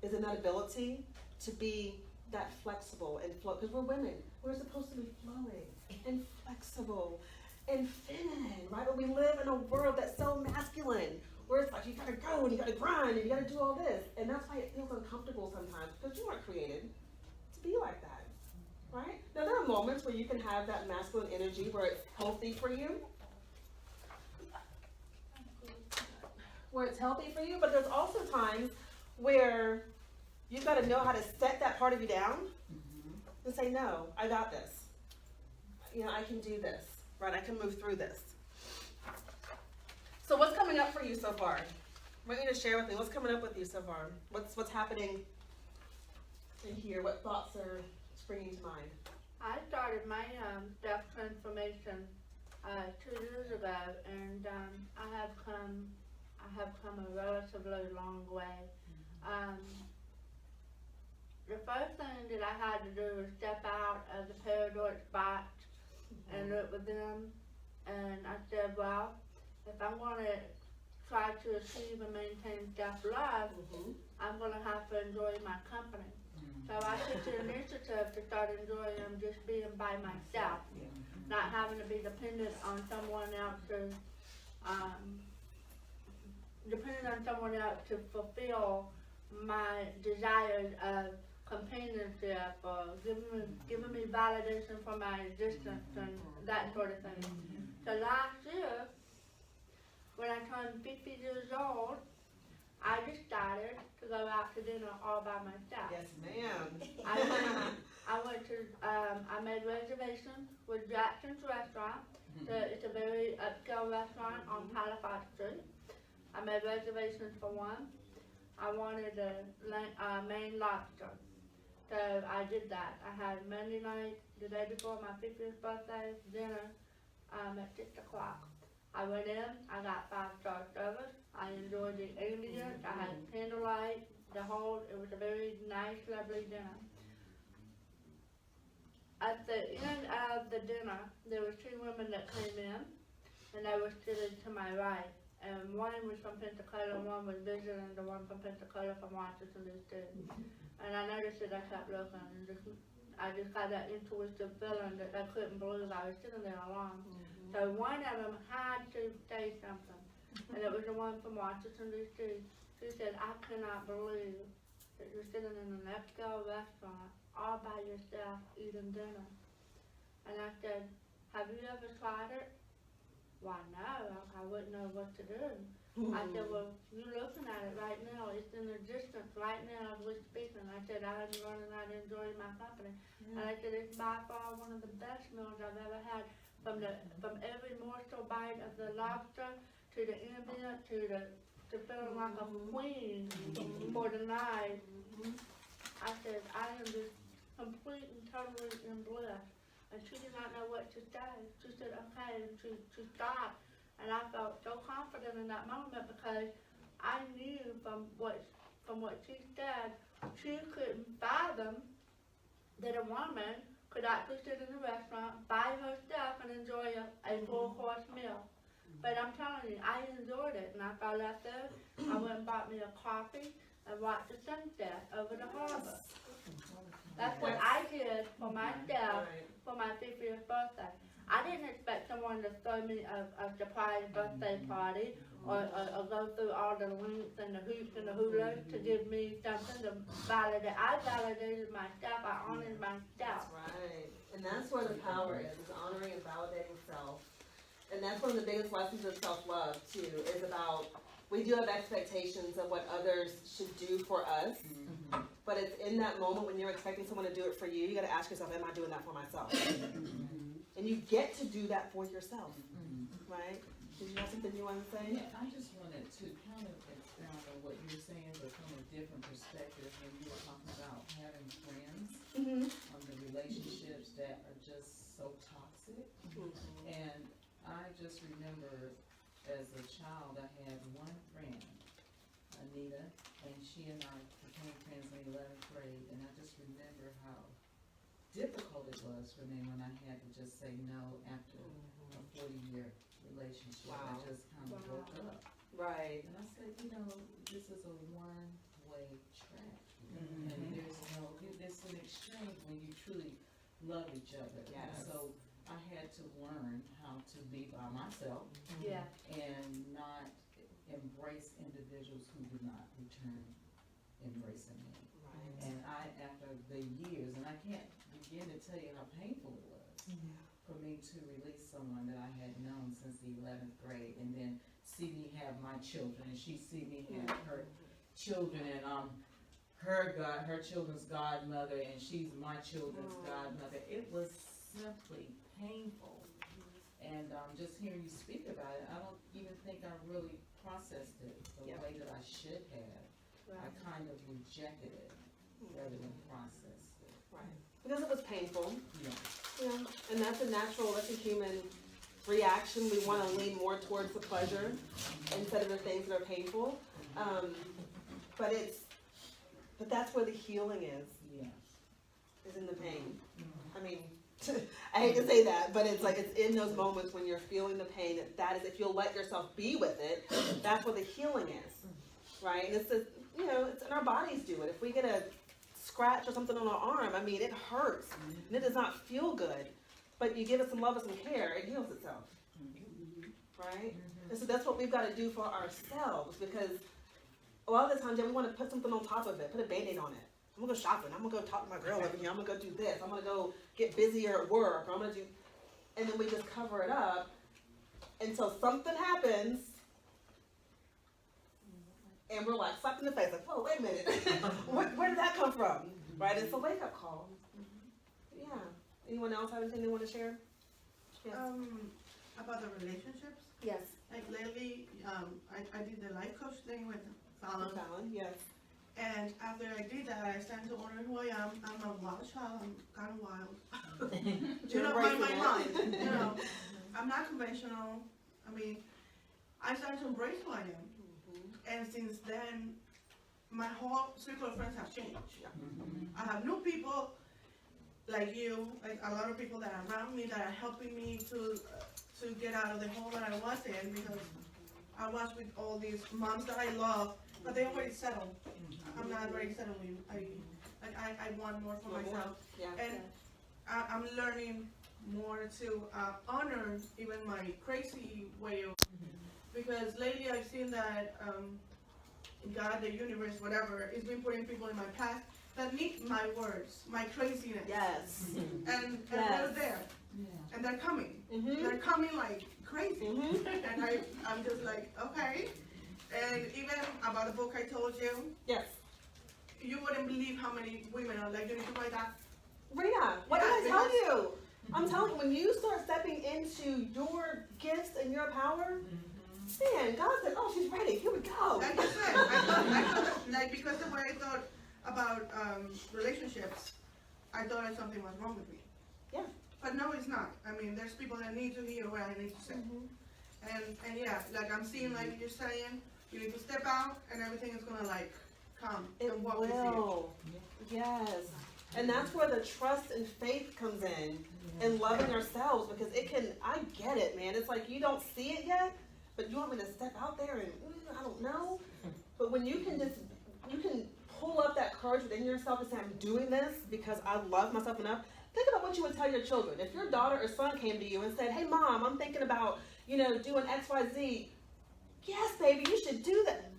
is in that ability to be that flexible and flow. Because we're women. We're supposed to be flowing and flexible and feminine, right? But we live in a world that's so masculine, where it's like you gotta go and you gotta grind and you gotta do all this. And that's why it feels uncomfortable sometimes, because you weren't created to be like that, right? Now there are moments where you can have that masculine energy where it's healthy for you. But there's also times where you've got to know how to set that part of you down and say, no, I got this. You know, I can do this, right? I can move through this. So what's coming up for you so far? I want you to share with me what's coming up with you so far. What's happening in here? What thoughts are springing to mind? I started my self-transformation 2 years ago, and I have come a relatively long way. The first thing that I had to do was step out of the paradox box and look within, and I said, well, if I'm going to try to achieve and maintain self-love, I'm going to have to enjoy my company. So I took the initiative to start enjoying just being by myself, not having to be dependent on someone else to fulfill my desires of companionship or giving me validation for my existence and that sort of thing. So last year, when I turned 50 years old, I decided to go out to dinner all by myself. Yes, ma'am. I made reservations with Jackson's restaurant. It's a very upscale restaurant on Halifax Street. I made reservations for one. I wanted a Maine lobster. So I did that. I had Monday night, the day before my 50th birthday, dinner at 6 o'clock. I went in, I got 5-star service. I enjoyed the ambience. I had candlelight, it was a very nice, lovely dinner. At the end of the dinner, there were 2 women that came in, and they were sitting to my right. And one was from Pensacola, and one was visiting the one from Pensacola from Washington D.C. And I noticed that I kept looking, and I just got that intuitive feeling that I couldn't believe I was sitting there alone. So one of them had to say something, and it was the one from Washington D.C. She said, "I cannot believe that you're sitting in an upscale restaurant all by yourself eating dinner." And I said, "Have you ever tried it?" "Why, no, I wouldn't know what to do." I said, "Well, you're looking at it right now. It's in existence right now as we're speaking." I said, "I am running out to enjoy my company." And I said, "It's by far one of the best meals I've ever had. From every morsel bite of the lobster to the ambient to feeling like a queen for the night." I said, "I am just complete and totally in bliss." And she did not know what to say. She said, "Okay," and she stopped. And I felt so confident in that moment because I knew from what she said, she couldn't fathom that a woman could actually sit in a restaurant by herself and enjoy a full-course meal. But I'm telling you, I enjoyed it. And after I left there, I went and bought me a coffee and watched the sunset over the harbor. That's what I did for myself for my 50th birthday. I didn't expect someone to throw me a surprise birthday party or go through all the links and the hoops and the hula to give me something to validate. I validated myself. I honored myself. That's right. And that's where the power is honoring and validating self. And that's one of the biggest lessons of self-love, too, is about, we do have expectations of what others should do for us. But it's in that moment when you're expecting someone to do it for you, you got to ask yourself, am I doing that for myself? And you get to do that for yourself, right? Did you have something you wanted to say? Yeah, I just wanted to kind of expound on what you're saying, but from a different perspective. When you were talking about having friends, the relationships that are just so toxic. And I just remember as a child, I had one friend, Anita, and she and I became friends in 11th grade, and I just remember how difficult it was for me when I had to just say no after a 40-year relationship. Wow. I just kind of broke up. Right. And I said, this is a one-way track. And there's an exchange when you truly love each other. Yes. So I had to learn how to be by myself and not embrace individuals who did not return embracing me. Right. And after the years, and I can't begin to tell you how painful it was for me to release someone that I had known since the 11th grade, and then see me have my children, and she see me have her children, and her children's godmother, and she's my children's godmother. It was simply painful. And just hearing you speak about it, I don't even think I really processed it the way that I should have. I kind of rejected it rather than processed it. Right. Because it was painful. Yeah. Yeah. And that's a human reaction. We want to lean more towards the pleasure instead of the things that are painful. But that's where the healing is in the pain. I mean, I hate to say that, but it's like it's in those moments when you're feeling the pain. That is, if you'll let yourself be with it, that's where the healing is, right? And it's it's in our bodies do it. If we get a scratch or something on our arm, I mean, it hurts and it does not feel good. But you give it some love and some care, it heals itself, right? And so that's what we've got to do for ourselves, because a lot of the times we want to put something on top of it, put a Band-Aid on it. I'm gonna go shopping. I'm gonna go talk to my girl over here. I'm gonna go do this. I'm gonna go get busier at work. Or I'm gonna do, and then we just cover it up until something happens, and we're like slapped in the face, like, whoa, wait a minute, where did that come from? Right? It's a wake-up call. Yeah. Anyone else have anything they want to share? Yes. About the relationships. Yes. Like lately, I did the life coach thing with Fallon. Yes. And after I did that, I started to wonder who I am. I'm a wild child. I'm kind of wild. You know, my mind. You know, I'm not conventional. I mean, I started to embrace who I am. And since then, my whole circle of friends have changed. I have new people like you, like a lot of people that are around me that are helping me to get out of the hole that I was in, because I was with all these moms that I love, but they already settled. I'm not ready settling. I want more for myself. Yeah. And I'm learning more to honor even my crazy way of, because lately I've seen that God, the universe, whatever, is been putting people in my path that need my words, my craziness. Yes. And they're there. And they're coming. They're coming like crazy. And I'm just like, okay. And even about the book I told you. Yes. You wouldn't believe how many women are like, you need to write that. Rita, what did I tell you? I'm telling you, when you start stepping into your gifts and your power, man, God said, oh, she's ready. Here we go. Like I said, I thought, like, because the way I thought about relationships, I thought that something was wrong with me. Yeah. But no, it's not. I mean, there's people that need to hear what I need to say. And yeah, like I'm seeing, like you're saying, you need to step out and everything is gonna like come and walk with you. Will. Yes. And that's where the trust and faith comes in, and loving ourselves, because it can, I get it, man. It's like you don't see it yet, but you want me to step out there and, I don't know. But when you can pull up that courage within yourself and say, I'm doing this because I love myself enough. Think about what you would tell your children. If your daughter or son came to you and said, hey, Mom, I'm thinking about, doing X, Y, Z. Yes, baby, you should do that.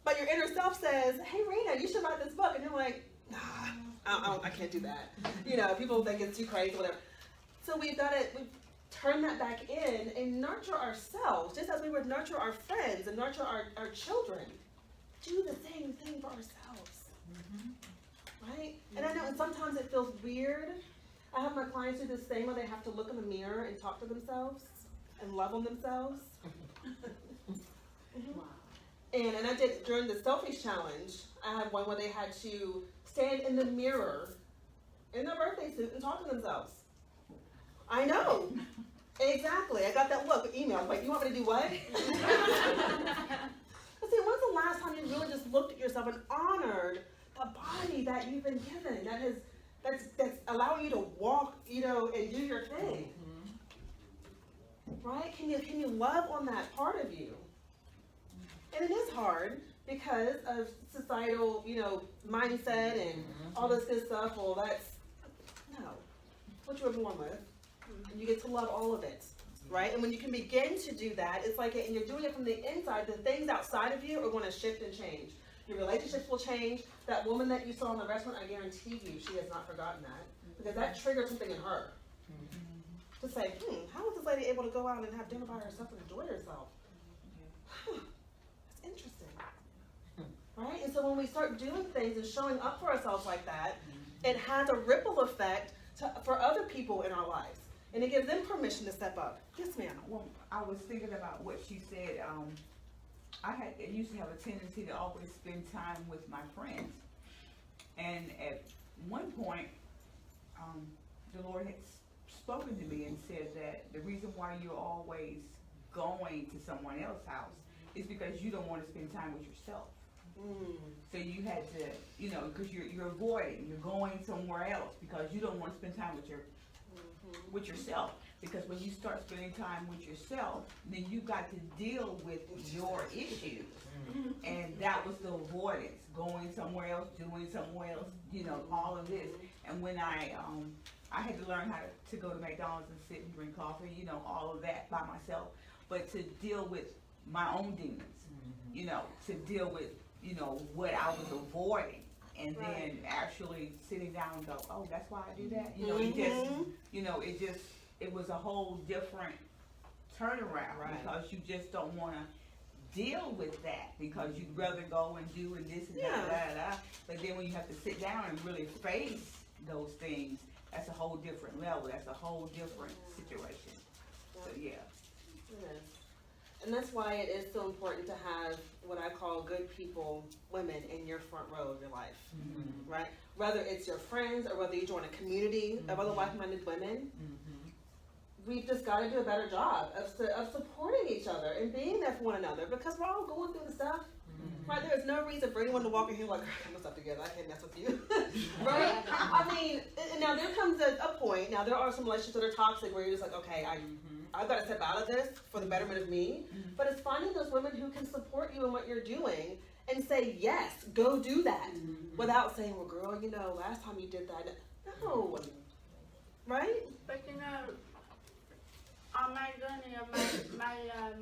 But your inner self says, hey, Rena, you should write this book. And you're like, nah, I can't do that. People think it's too crazy, whatever. So we've turn that back in and nurture ourselves, just as we would nurture our friends and nurture our children. Do the same thing for ourselves. Right? And I know, and sometimes it feels weird. I have my clients do this thing where they have to look in the mirror and talk to themselves and love on themselves. And I did during the selfies challenge. I had one where they had to stand in the mirror in their birthday suit and talk to themselves. I know. Exactly. I got that look email. Like, you want me to do what? But see, when's the last time you really just looked at yourself and honored the body that you've been given, that's allowing you to walk, and do your thing? Right? Can you love on that part of you? And it is hard because of societal, mindset and all this good stuff. Well, that's what you were born with. And you get to love all of it, right? And when you can begin to do that, it's like, and you're doing it from the inside, the things outside of you are going to shift and change. Your relationships will change. That woman that you saw in the restaurant, I guarantee you, she has not forgotten that, because that triggered something in her. To say, how is this lady able to go out and have dinner by herself and enjoy herself? That's interesting. Right? And so when we start doing things and showing up for ourselves like that, it has a ripple effect for other people in our lives. And it gives them permission to step up. Yes, ma'am. Well, I was thinking about what she said. I used to have a tendency to always spend time with my friends. And at one point, the Lord had spoken to me and said that the reason why you're always going to someone else's house is because you don't want to spend time with yourself. So you had to, you know, because you're avoiding, you're going somewhere else because you don't want to spend time with yourself. Because when you start spending time with yourself, then you got to deal with your issues. And that was the avoidance, going somewhere else, doing somewhere else, you know, all of this. And when I had to learn how to go to McDonald's and sit and drink coffee, you know, all of that by myself. But to deal with my own demons, you know, to deal with, you know, what I was avoiding. And then actually sitting down and go, oh, that's why I do that? You know, it just, you know, it was a whole different turnaround. Because you just don't want to deal with that because you'd rather go and do and this and that. But then when you have to sit down and really face those things, that's a whole different level. That's a whole different situation. So It is. And that's why it is so important to have what I call good people, women in your front row of your life, right? Whether it's your friends or whether you join a community of other like-minded women, we've just got to do a better job of supporting each other and being there for one another because we're all going through the stuff, right? There's no reason for anyone to walk in here like, I'm stuff together, I can't mess with you, right? I mean, and now there comes a point, now there are some relationships that are toxic where you're just like, okay, I've got to step out of this for the betterment of me. But it's finding those women who can support you in what you're doing and say, yes, go do that. Without saying, well, girl, you know, last time you did that. No. Right? But you know, on my journey of my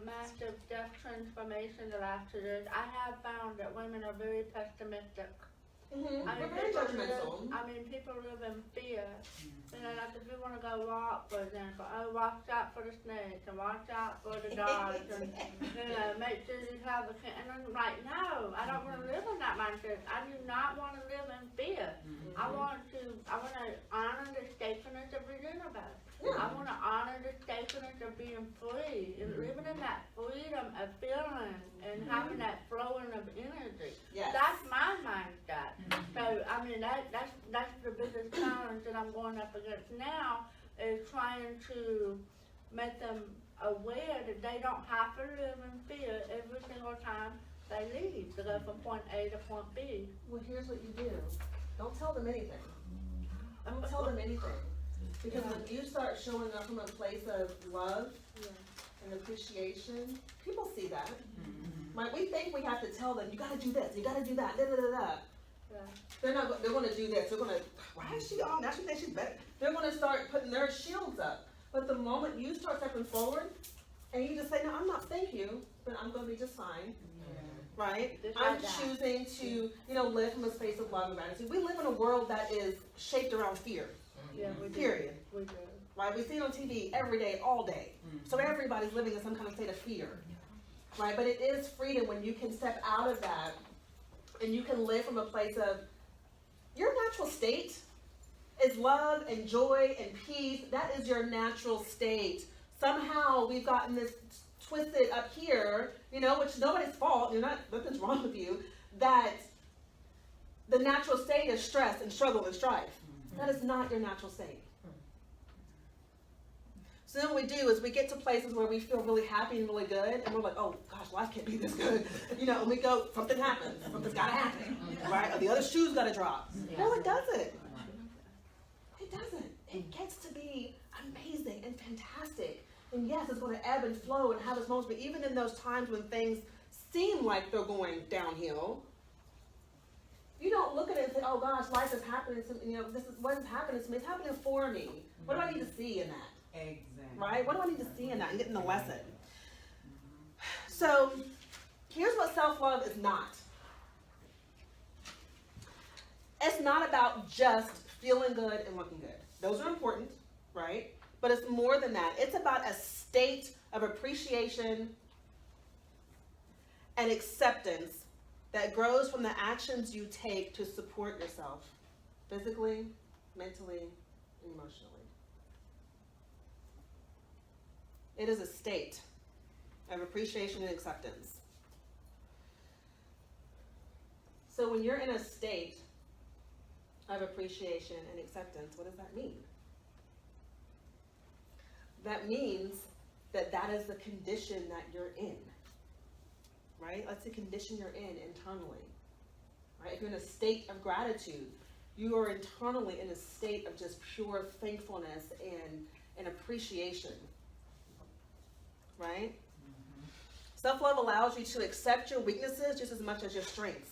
massive death transformation the last 2 years, I have found that women are very pessimistic. I mean, We're very judgmental. People live in fear. You know, like if you want to go walk, for example, oh, watch out for the snakes and watch out for the dogs and, you know, make sure you have and I'm like, no, I don't want to live in that mindset. I do not want to live in fear. I want to honor the sacredness of the universe. I want to honor the sacredness of being free and living in that freedom of feeling and having that flowing of energy. Yes. That's my mindset. So, I mean, that's the biggest challenge that I'm going up against now is trying to make them aware that they don't have to live in fear every single time they leave to go from point A to point B. Well, here's what you do. Don't tell them anything. Don't tell them anything. Because when you start showing up from a place of love and appreciation, people see that. Right? We think we have to tell them, you gotta do this, you gotta do that, da da da da. They're gonna do this, they're gonna, why is she on? Now she thinks she's better. They're gonna start putting their shields up. But the moment you start stepping forward and you just say, no, I'm not, thank you, but I'm gonna be just fine. Right? I'm choosing to, you know, live from a space of love and gratitude. We live in a world that is shaped around fear. Period. We do. Right? We see it on TV every day, all day. So everybody's living in some kind of state of fear. Right? But it is freedom when you can step out of that and you can live from a place of your natural state is love and joy and peace. That is your natural state. Somehow we've gotten this twisted up here, you know, which nobody's fault. Nothing's wrong with you. That the natural state is stress and struggle and strife. That is not your natural state. So then what we do is we get to places where we feel really happy and really good, and we're like, oh gosh, life can't be this good. You know, and we go, something happens. Something's gotta happen. Right? Or the other shoe's gotta drop. No, it doesn't. It doesn't. It gets to be amazing and fantastic. And yes, it's gonna ebb and flow and have its moments, but even in those times when things seem like they're going downhill, you don't look at it and say, oh gosh, life is happening to me, you know, this is what is happening to me, it's happening for me. What do I need to see in that? Exactly. Right? What do I need to see in that and getting the lesson? So, here's what self-love is not. It's not about just feeling good and looking good. Those are important, right? But it's more than that. It's about a state of appreciation and acceptance that grows from the actions you take to support yourself, physically, mentally, and emotionally. It is a state of appreciation and acceptance. So when you're in a state of appreciation and acceptance, what does that mean? that means that that is the condition that you're in, right? That's the condition you're in internally, right? If you're in a state of gratitude, you are internally in a state of just pure thankfulness and appreciation, right? Self-love allows you to accept your weaknesses just as much as your strengths.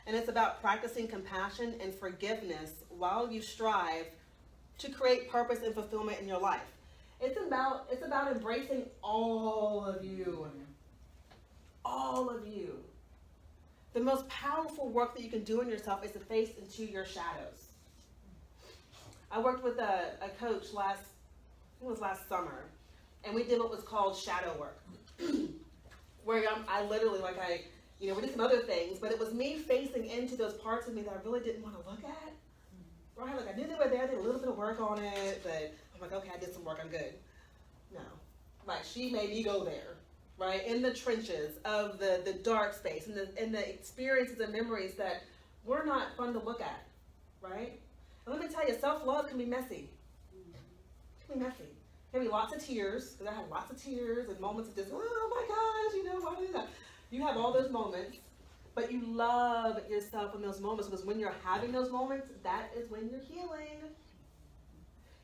And it's about practicing compassion and forgiveness while you strive to create purpose and fulfillment in your life. It's about embracing all of you. All of you. The most powerful work that you can do in yourself is to face into your shadows. I worked with a coach last summer, and we did what was called shadow work. Where I literally, we did some other things, but it was me facing into those parts of me that I really didn't want to look at. Right? Like, I knew they were there, I did a little bit of work on it, but I'm like, okay, I did some work, I'm good. No. Like, she made me go there, right? In the trenches of the dark space, and the experiences and memories that were not fun to look at, right? And let me tell you, self-love can be messy. It can be messy. There can be lots of tears, because I had lots of tears and moments of just, oh my gosh, why did that? You have all those moments, but you love yourself in those moments, because when you're having those moments, that is when you're healing.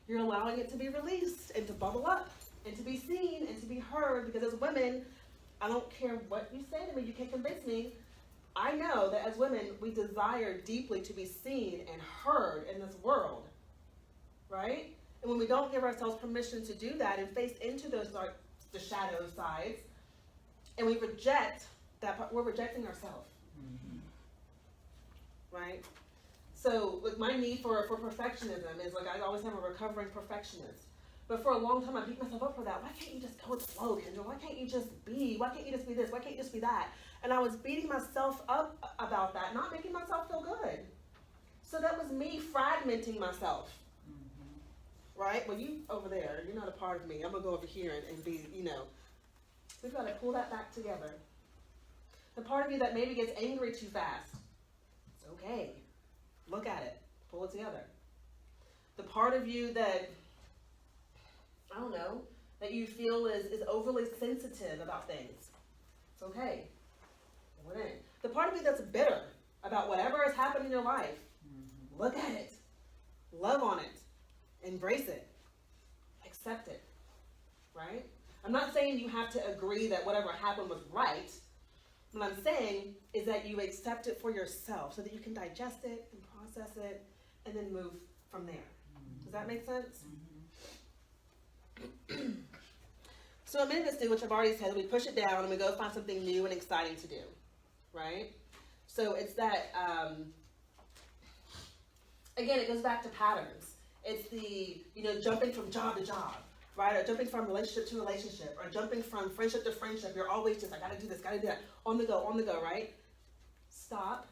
You're allowing it to be released and to bubble up and to be seen and to be heard, because as women, I don't care what you say to me, you can't convince me. I know that as women, we desire deeply to be seen and heard in this world, right? And when we don't give ourselves permission to do that and face into those the shadow sides, and we reject that part, we're rejecting ourselves, right? So with my need for perfectionism is like I always have a recovering perfectionist. But for a long time I beat myself up for that. Why can't you just go with the flow, Kendra? Why can't you just be? Why can't you just be this? Why can't you just be that? And I was beating myself up about that, not making myself feel good. So that was me fragmenting myself. Right? Well, you over there, you're not a part of me. I'm going to go over here and be, we've got to pull that back together. The part of you that maybe gets angry too fast, it's okay. Look at it. Pull it together. The part of you that, I don't know, that you feel is overly sensitive about things, it's okay. Pull it in. The part of you that's bitter about whatever has happened in your life, look at it. Love on it. Embrace it. Accept it. Right? I'm not saying you have to agree that whatever happened was right. What I'm saying is that you accept it for yourself so that you can digest it and process it and then move from there. Does that make sense? So in minutes do, which I've already said, we push it down and we go find something new and exciting to do. Right? So it's that, again, it goes back to patterns. It's the, jumping from job to job, right? Or jumping from relationship to relationship, or jumping from friendship to friendship. You're always just, I gotta do this, gotta do that. On the go, right? Stop.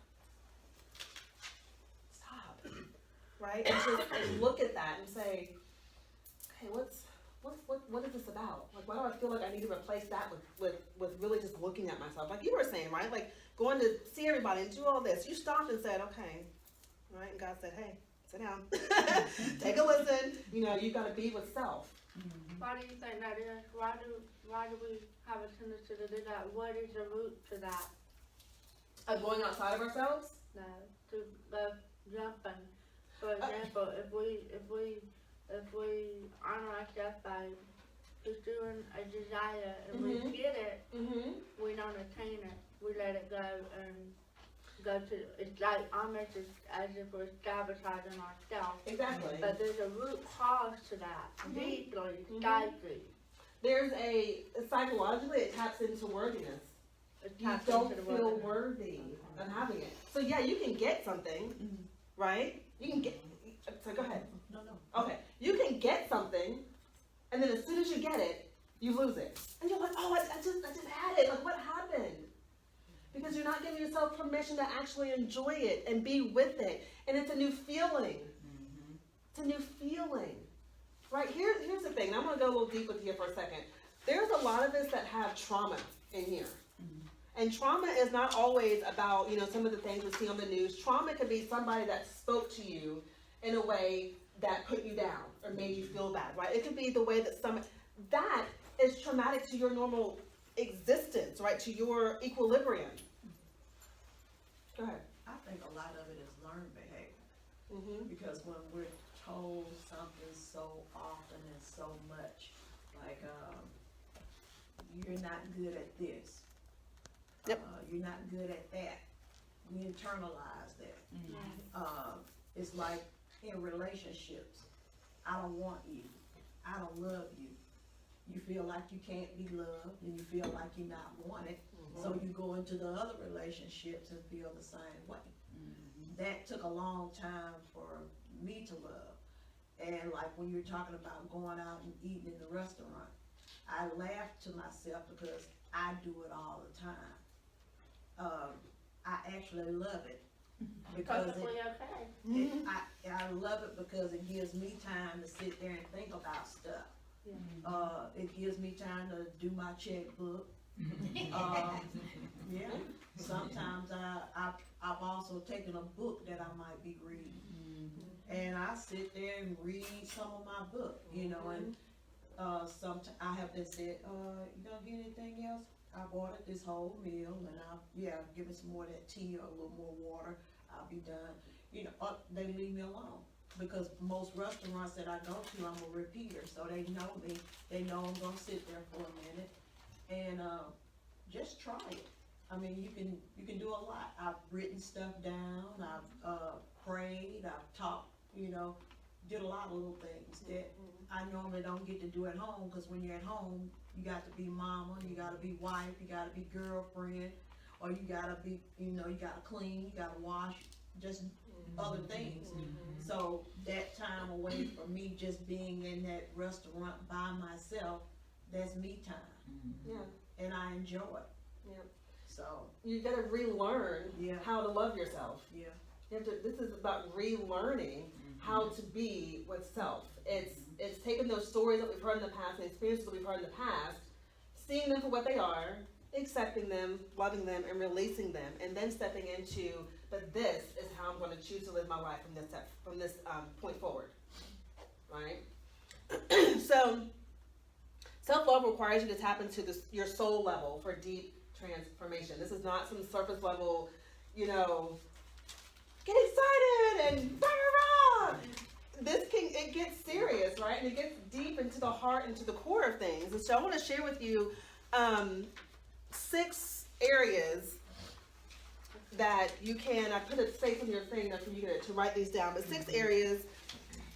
Right? And look at that and say, okay, what is this about? Like, why do I feel like I need to replace that with really just looking at myself? Like you were saying, right? Like going to see everybody and do all this. You stopped and said, okay, right? And God said, hey, sit down, take a listen. You've got to be with self. Why do you think that is? Why do we have a tendency to do that? What is the root to that? Of going outside of ourselves? No, to the jumping. For example, if we honor ourselves by pursuing a desire and we get it, we don't attain it. We let it go and go to, it's like almost as if we're sabotaging ourselves. Exactly. But there's a root cause to that, deeply, deeply. There's psychologically it taps into worthiness. You don't feel worthy of having it. So yeah, you can get something, right? You can get, so go ahead. No. Okay, you can get something, and then as soon as you get it, you lose it. And you're like, oh, I just had it. Like, what happened? Because you're not giving yourself permission to actually enjoy it and be with it. And it's a new feeling. It's a new feeling. Right, here's the thing. And I'm going to go a little deep with you for a second. There's a lot of us that have trauma in here. And trauma is not always about, some of the things we see on the news. Trauma could be somebody that spoke to you in a way that put you down or made you feel bad, right? It could be the way that that is traumatic to your normal existence, right? To your equilibrium. Go ahead. I think a lot of it is learned behavior, Mm-hmm. because when we're told something so often and so much, like, you're not good at this. Yep. You're not good at that. We internalize that. It's like in relationships, I don't want you, I don't love you. You feel like you can't be loved, and you feel like you're not wanted, so you go into the other relationships and feel the same way. That took a long time for me to love. And like when you're talking about going out and eating in the restaurant, I laugh to myself because I do it all the time. I actually love it because Perfectly okay. I love it because it gives me time to sit there and think about stuff. It gives me time to do my checkbook. Yeah. Sometimes I've also taken a book that I might be reading, and I sit there and read some of my book, you know, and sometimes I have been said, you don't get anything else? I've ordered this whole meal, and give me some more of that tea or a little more water, I'll be done. You know, they leave me alone. Because most restaurants that I go to, I'm a repeater, so they know me. They know I'm gonna sit there for a minute, and just try it. I mean, you can do a lot. I've written stuff down. I've prayed. I've talked. You know, did a lot of little things that I normally don't get to do at home. Because when you're at home, you got to be mama, you got to be wife, you got to be girlfriend, or you got to be, you know, you got to clean, you got to wash, just other things. So that time away from me just being in that restaurant by myself, that's me time. Yeah. And I enjoy it. Yeah. So, You gotta relearn Yeah. how to love yourself. yeah. You have to, this is about relearning how to be with self. It's taking those stories that we've heard in the past and experiences that we've heard in the past, seeing them for what they are, accepting them, loving them, and releasing them, and then stepping into that this is how I'm going to choose to live my life from this point forward, right? So, self-love requires you to tap into your soul level for deep transformation. This is not some surface level, you know, get excited and rah-rah-rah. It gets serious, right? And it gets deep into the heart, into the core of things. And so I want to share with you 6 areas that you can, I put a space on your thing for you to write these down, but 6 areas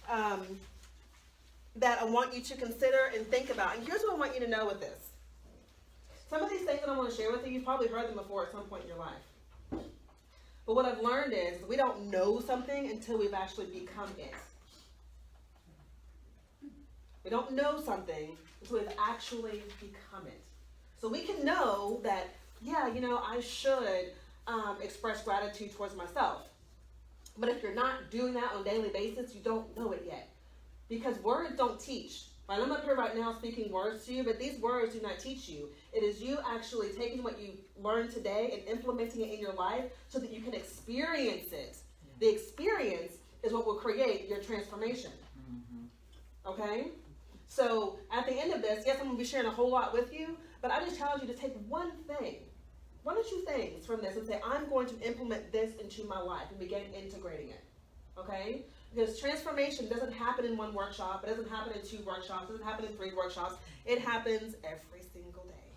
that I want you to consider and think about. And here's what I want you to know with this. Some of these things that I want to share with you, you've probably heard them before at some point in your life. But what I've learned is we don't know something until we've actually become it. We don't know something until we've actually become it. So we can know that, yeah, you know, I should express gratitude towards myself. But if you're not doing that on a daily basis, you don't know it yet. Because words don't teach. Right? I'm up here right now speaking words to you, but these words do not teach you. It is you actually taking what you learned today and implementing it in your life so that you can experience it. The experience is what will create your transformation. Okay? So at the end of this, yes, I'm going to be sharing a whole lot with you, but I just challenge you to take one thing, 1 or 2 things from this and say, I'm going to implement this into my life and begin integrating it. Okay? Because transformation doesn't happen in 1 workshop, it doesn't happen in 2 workshops, it doesn't happen in 3 workshops. It happens every single day.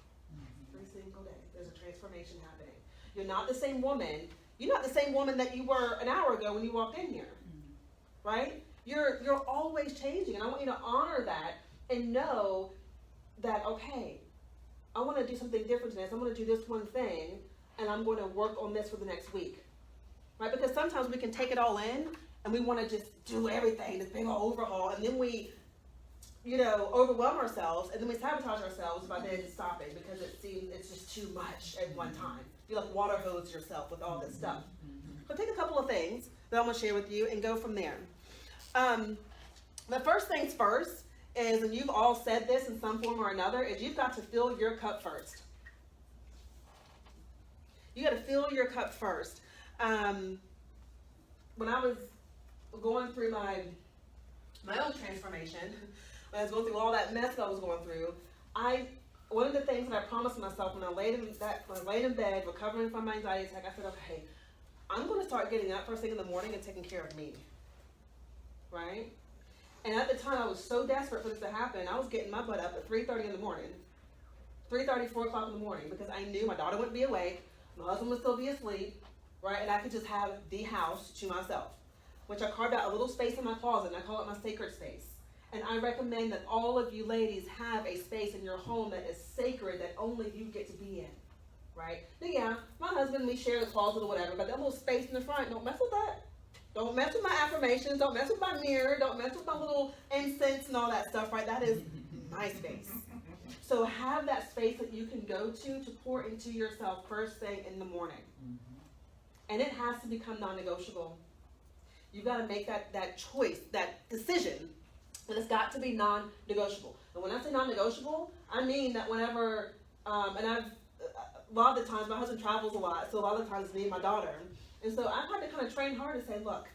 Every single day. There's a transformation happening. You're not the same woman. You're not the same woman that you were an hour ago when you walked in here. Right? You're always changing, and I want you to honor that and know that, okay, I want to do something different today. So I'm going to do this one thing, and I'm going to work on this for the next week. Right? Because sometimes we can take it all in, and we want to just do everything, this big old overhaul, and then we, you know, overwhelm ourselves, and then we sabotage ourselves by then stopping because it's just too much at one time. You like water hose yourself with all this stuff. So take a couple of things that I'm going to share with you and go from there. The first things first is, and you've all said this in some form or another, is you've got to fill your cup first. You got to fill your cup first. When I was going through my my own transformation, when I was going through all that mess that I was going through, one of the things that I promised myself when I laid in bed, recovering from my anxiety attack, I said, okay, I'm going to start getting up first thing in the morning and taking care of me, right? And at the time, I was so desperate for this to happen, I was getting my butt up at 3:30 in the morning, 3:30, 4 o'clock in the morning, because I knew my daughter wouldn't be awake, my husband would still be asleep, right? And I could just have the house to myself, which I carved out a little space in my closet, and I call it my sacred space. And I recommend that all of you ladies have a space in your home that is sacred, that only you get to be in, right? Now, yeah, my husband, we share the closet or whatever, but that little space in the front, don't mess with that. Don't mess with my affirmations, don't mess with my mirror, don't mess with my little incense and all that stuff, right? That is my space. So have that space that you can go to pour into yourself first thing in the morning. And it has to become non-negotiable. You've got to make that choice, that decision, and it's got to be non-negotiable. And when I say non-negotiable, I mean that whenever, a lot of the times, my husband travels a lot, so a lot of the times it's me and my daughter. And so I've had to kind of train hard to say, look,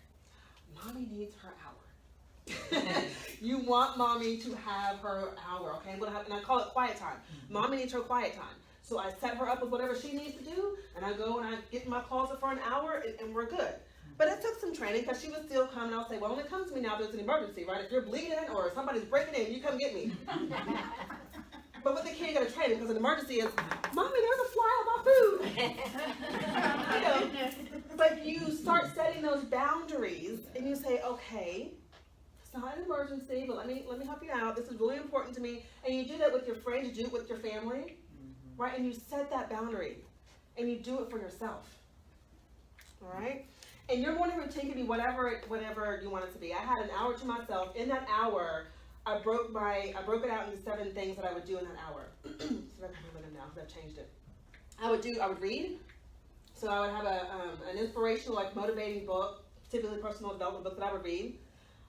mommy needs her hour. You want mommy to have her hour, okay? And I call it quiet time. Mommy needs her quiet time. So I set her up with whatever she needs to do, and I go and I get in my closet for an hour, and we're good. But it took some training, because she would still come, and I'll say, well, when it comes to me now, there's an emergency, right? If you're bleeding or somebody's breaking in, you come get me. But with the kid, you got to train, because an emergency is, mommy, there's a fly on my food. But you start setting those boundaries, and you say, okay, it's not an emergency, but let me help you out. This is really important to me. And you do that with your friends, you do it with your family, right? And you set that boundary, and you do it for yourself, all right? And your morning routine can be whatever you want it to be. I had an hour to myself. In that hour, I broke it out into 7 things that I would do in that hour. So I can't remember them now because I've changed it. I would read. So I would have an inspirational, like, motivating book, typically personal development book that I would read.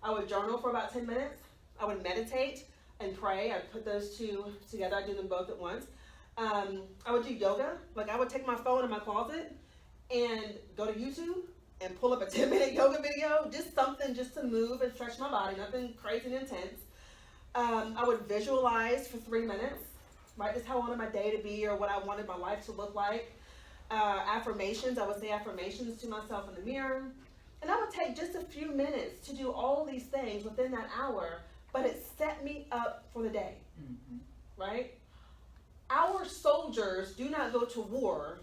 I would journal for about 10 minutes. I would meditate and pray. I'd put those two together. I'd do them both at once. I would do yoga. Like, I would take my phone in my closet and go to YouTube and pull up a 10-minute yoga video, just something just to move and stretch my body, nothing crazy and intense. I would visualize for 3 minutes, right, just how I wanted my day to be or what I wanted my life to look like. Affirmations, I would say affirmations to myself in the mirror. And I would take just a few minutes to do all these things within that hour, but it set me up for the day, right? Our soldiers do not go to war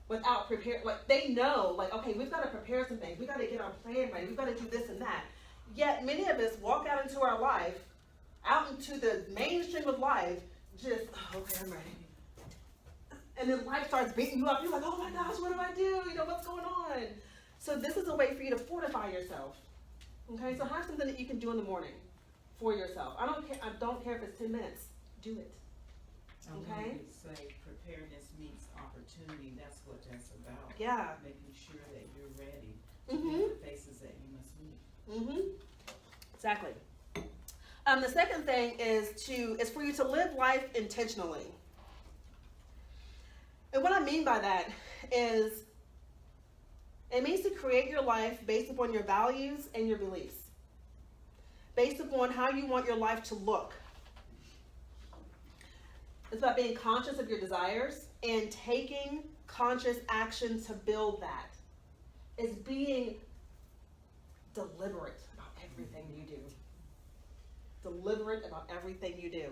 without preparing. Like, they know, like, okay, we've got to prepare some things. We've got to get our plan ready. We've got to do this and that. Yet many of us walk out into our life, out into the mainstream of life, just, oh, okay, I'm ready. And then life starts beating you up. You're like, oh my gosh, what do I do? You know, what's going on? So this is a way for you to fortify yourself. Okay, so have something that you can do in the morning for yourself. I don't care if it's 10 minutes. Do it. Okay? You could say preparedness meets opportunity. That's what that's about. Yeah. Making sure that you're ready to meet the faces that you must meet. Exactly. The second thing is for you to live life intentionally. And what I mean by that is it means to create your life based upon your values and your beliefs, based upon how you want your life to look. It's about being conscious of your desires and taking conscious action to build that. It's being deliberate about everything you do. Deliberate about everything you do.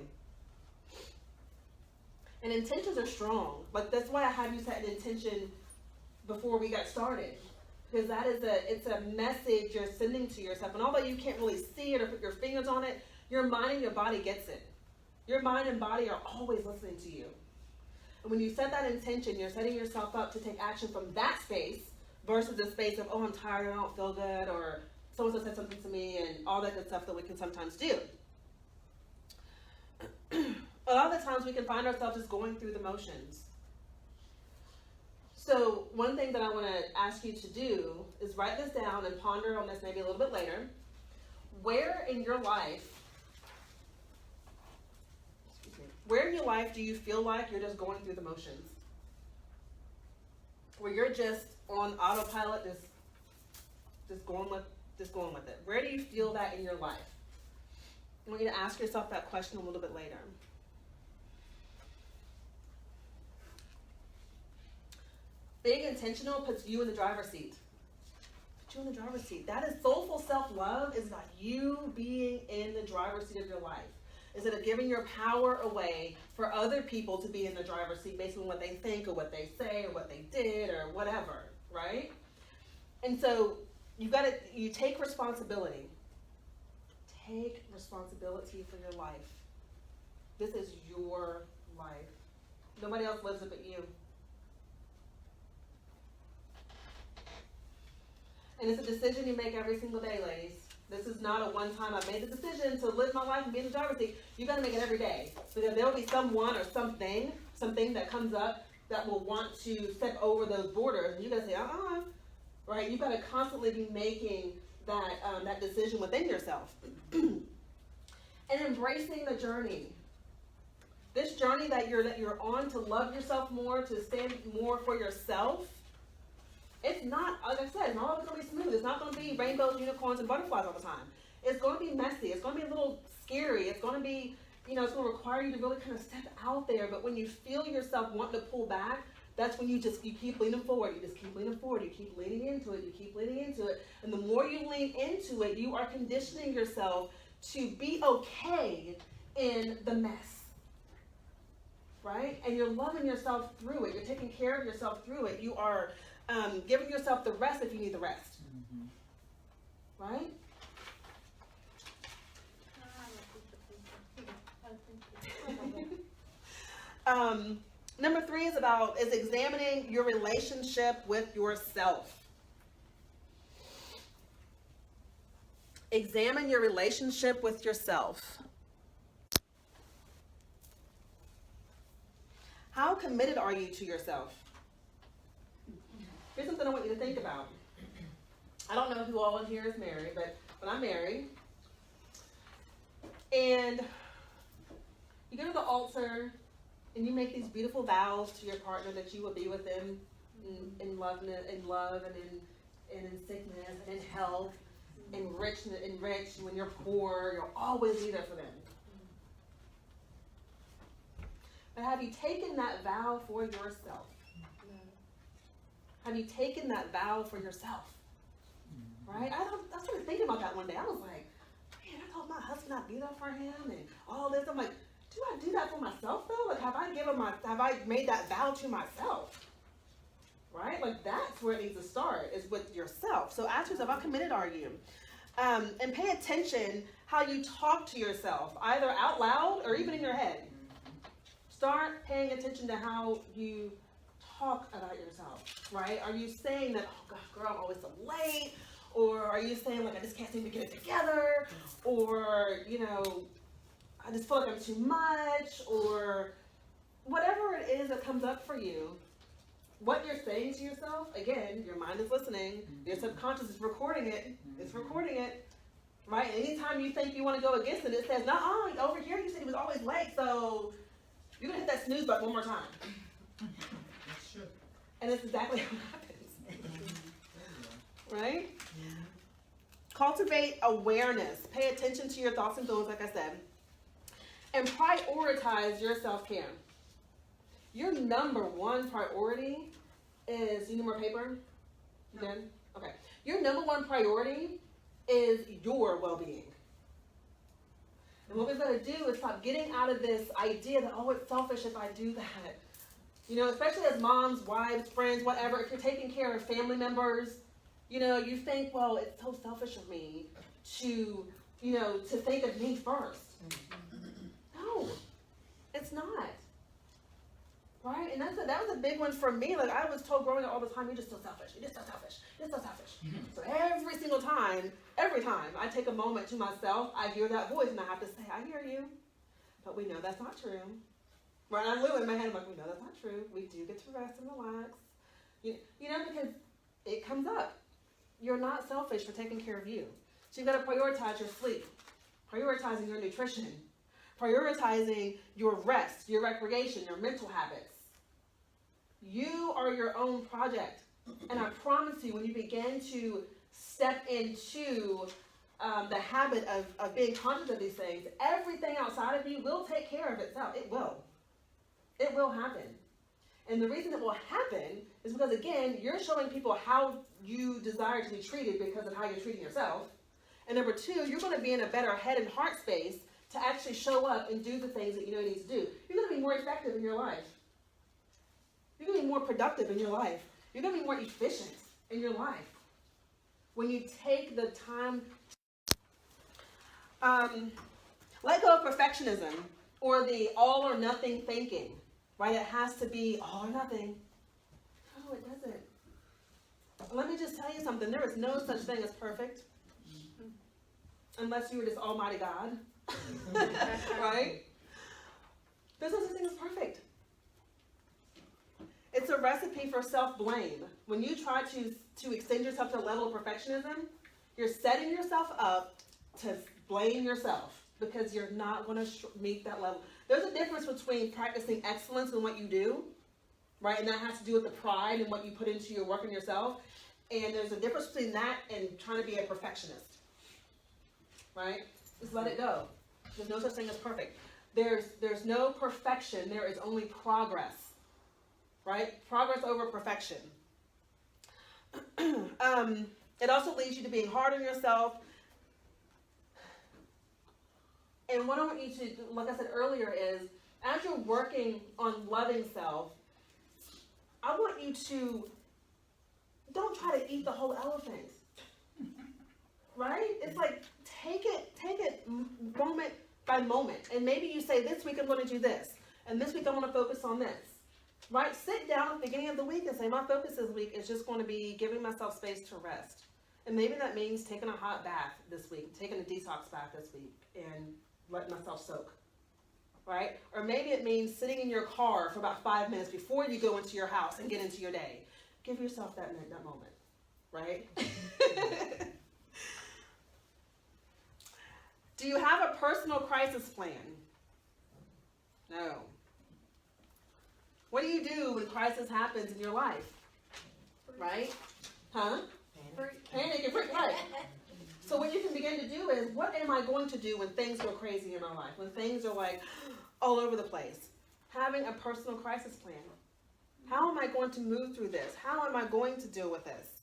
And intentions are strong. Like, that's why I had you set an intention before we got started. Because it's a message you're sending to yourself. And although you can't really see it or put your fingers on it, your mind and your body gets it. Your mind and body are always listening to you. And when you set that intention, you're setting yourself up to take action from that space versus the space of, oh, I'm tired, I don't feel good, or so-and-so said something to me, and all that good stuff that we can sometimes do. A lot of the times we can find ourselves just going through the motions. So one thing that I want to ask you to do is write this down and ponder on this maybe a little bit later. Where in your life do you feel like you're just going through the motions? Where you're just on autopilot, just going with just going with it. Where do you feel that in your life? I want you to ask yourself that question a little bit later. Being intentional puts you in the driver's seat. Puts you in the driver's seat. That is soulful self-love, is about you being in the driver's seat of your life. Instead of giving your power away for other people to be in the driver's seat based on what they think or what they say or what they did or whatever, right? And so you take responsibility. Take responsibility for your life. This is your life. Nobody else lives it but you. And it's a decision you make every single day, ladies. This is not a one-time, I made the decision to live my life and be in the driver's seat. You got to make it every day. Because there will be someone or something that comes up that will want to step over those borders. And you got to say, right? You got to constantly be making that decision within yourself. And embracing the journey. This journey that you're on to love yourself more, to stand more for yourself. It's not, like I said, it's not always going to be smooth. It's not going to be rainbows, unicorns, and butterflies all the time. It's going to be messy. It's going to be a little scary. It's going to be, it's going to require you to really kind of step out there. But when you feel yourself wanting to pull back, that's when you keep leaning forward. You just keep leaning forward. You keep leaning into it. You keep leaning into it. And the more you lean into it, you are conditioning yourself to be okay in the mess. Right? And you're loving yourself through it. You're taking care of yourself through it. You are giving yourself the rest if you need the rest. Right? Number 3 is examining your relationship with yourself. Examine your relationship with yourself. How committed are you to yourself? Here's something I want you to think about. I don't know who all in here is married, but I'm married. And you go to the altar and you make these beautiful vows to your partner that you will be with them in love and in sickness and in health, and rich. When you're poor, you'll always be there for them. But have you taken that vow for yourself? Have you taken that vow for yourself? Right? I started thinking about that one day. I was like, man, I told my husband I'd be there for him and all this. I'm like, do I do that for myself though? Like, have I made that vow to myself? Right? Like, that's where it needs to start, is with yourself. So ask yourself, how committed are you? And pay attention how you talk to yourself, either out loud or even in your head. Start paying attention to how you talk about yourself, right? Are you saying that, oh gosh, girl, I'm always so late? Or are you saying, like, I just can't seem to get it together? Or, I just feel like I'm too much? Or whatever it is that comes up for you, what you're saying to yourself, again, your mind is listening, your subconscious is recording it, right? Anytime you think you want to go against it, it says, no, over here you said he was always late, so you're going to hit that snooze button one more time. That's true. And it's exactly what happens. Right? Cultivate awareness. Pay attention to your thoughts and feelings, like I said. And prioritize your self-care. Your number one priority is, you need more paper? You done? Okay. Your number one priority is your well-being. And what we've got to do is stop getting out of this idea that, oh, it's selfish if I do that. Especially as moms, wives, friends, whatever, if you're taking care of family members, you think, well, it's so selfish of me to think of me first. No, it's not. Right? And that was a big one for me. Like, I was told growing up all the time, you're just so selfish. You're just so selfish. You're so selfish. So every time I take a moment to myself, I hear that voice and I have to say, I hear you. But we know that's not true. Right? I live in my head, I'm like, we know that's not true. We do get to rest and relax. Because it comes up. You're not selfish for taking care of you. So you've got to prioritize your sleep, prioritizing your nutrition, prioritizing your rest, your recreation, your mental habits. You are your own project. And I promise you, when you begin to step into the habit of being conscious of these things, everything outside of you will take care of itself. It will. It will happen. And the reason it will happen is because, again, you're showing people how you desire to be treated because of how you're treating yourself. And number two, you're going to be in a better head and heart space to actually show up and do the things that you know you need to do. You're going to be more effective in your life. You're going to be more productive in your life. You're going to be more efficient in your life when you take the time. Let go of perfectionism or the all or nothing thinking, right? It has to be all or nothing. No, it doesn't. Let me just tell you something. There is no such thing as perfect unless you were just Almighty God, right? There's no such thing as perfect. It's a recipe for self-blame. When you try to extend yourself to a level of perfectionism, you're setting yourself up to blame yourself because you're not going to meet that level. There's a difference between practicing excellence in what you do, right? And that has to do with the pride and what you put into your work and yourself. And there's a difference between that and trying to be a perfectionist, right? Just let it go. There's no such thing as perfect. There's no perfection. There is only progress, right? Progress over perfection. It also leads you to being hard on yourself. And what I want you to, like I said earlier, is as you're working on loving self, I want you to don't try to eat the whole elephant, right? It's like take it moment by moment. And maybe you say, this week I'm going to do this, and this week I'm going to focus on this, right? Sit down at the beginning of the week and say, my focus this week is just going to be giving myself space to rest. And maybe that means taking a hot bath this week, taking a detox bath this week, and letting myself soak, right? Or maybe it means sitting in your car for about 5 minutes before you go into your house and get into your day. Give yourself that moment, right? Do you have a personal crisis plan? No. What do you do when crisis happens in your life? Right? Huh? Panic and freak, right. So what you can begin to do is, what am I going to do when things go crazy in my life? When things are like all over the place? Having a personal crisis plan. How am I going to move through this? How am I going to deal with this?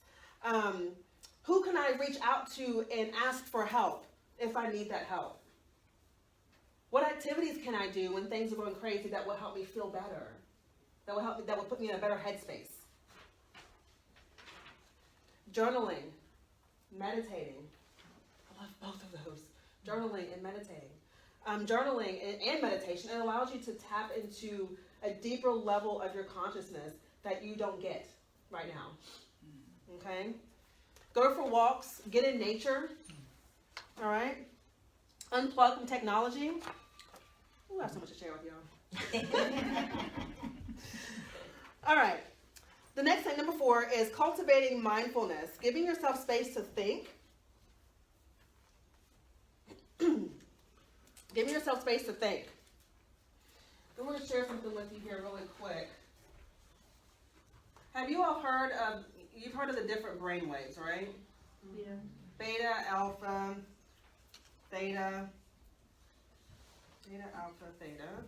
Who can I reach out to and ask for help if I need that help? What activities can I do when things are going crazy that will help me feel better? That will put me in a better headspace? Journaling, meditating. I love both of those. Journaling and meditating. Journaling and meditation, it allows you to tap into a deeper level of your consciousness that you don't get right now. Okay? Go for walks. Get in nature. All right? Unplug from technology. Ooh, I have so much to share with y'all. All right. The next thing, number 4, is cultivating mindfulness. Giving yourself space to think. Giving yourself space to think. I want to share something with you here really quick. Have you all heard of, you've heard of the different brain waves, right? Yeah. Beta, alpha, theta, alpha, theta,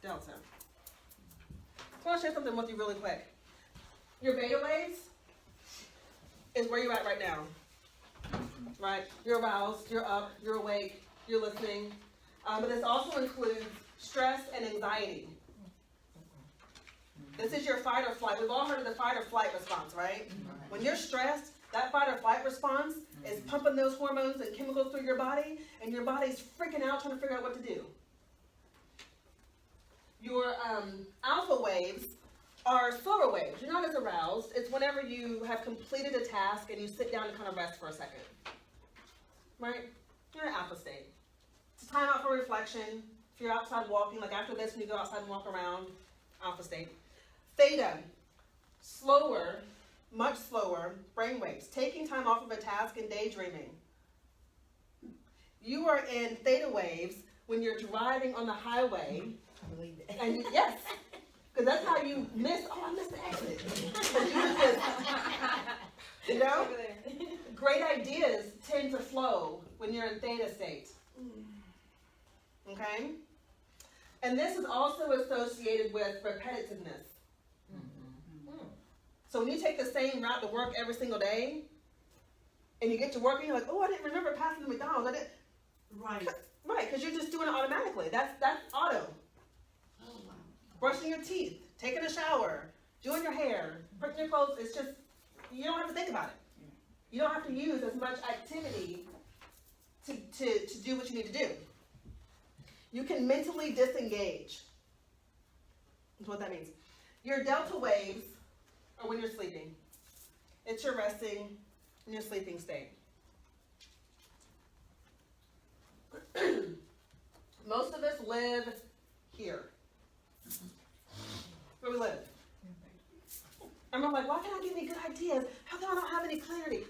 delta. I want to share something with you really quick. Your beta waves is where you're at right now. Right? You're aroused, you're up, you're awake, you're listening. But this also includes stress and anxiety. This is your fight or flight. We've all heard of the fight or flight response, right? When you're stressed, that fight or flight response is pumping those hormones and chemicals through your body, and your body's freaking out trying to figure out what to do. Your alpha waves are slower waves. You're not as aroused. It's whenever you have completed a task and you sit down and kind of rest for a second. Right? You're in alpha state. It's time out for reflection. If you're outside walking, like after this, when you go outside and walk around, alpha state. Theta, slower, much slower brain waves. Taking time off of a task and daydreaming. You are in theta waves when you're driving on the highway. I believe it. And because that's how you miss. Oh, I missed the exit. You know? Over there. Great ideas tend to flow when you're in theta state. Okay? And this is also associated with repetitiveness. So when you take the same route to work every single day, and you get to work and you're like, oh, I didn't remember passing the McDonald's. I didn't. Right. Right, because you're just doing it automatically. That's auto. Oh, wow. Brushing your teeth, taking a shower, doing your hair, putting your clothes. It's just, you don't have to think about it. You don't have to use as much activity to do what you need to do. You can mentally disengage. That's what that means. Your delta waves are when you're sleeping. It's your resting in your sleeping state. Most of us live here. Where we live. And we're like, why can't I get any good ideas? How come I don't have any clarity?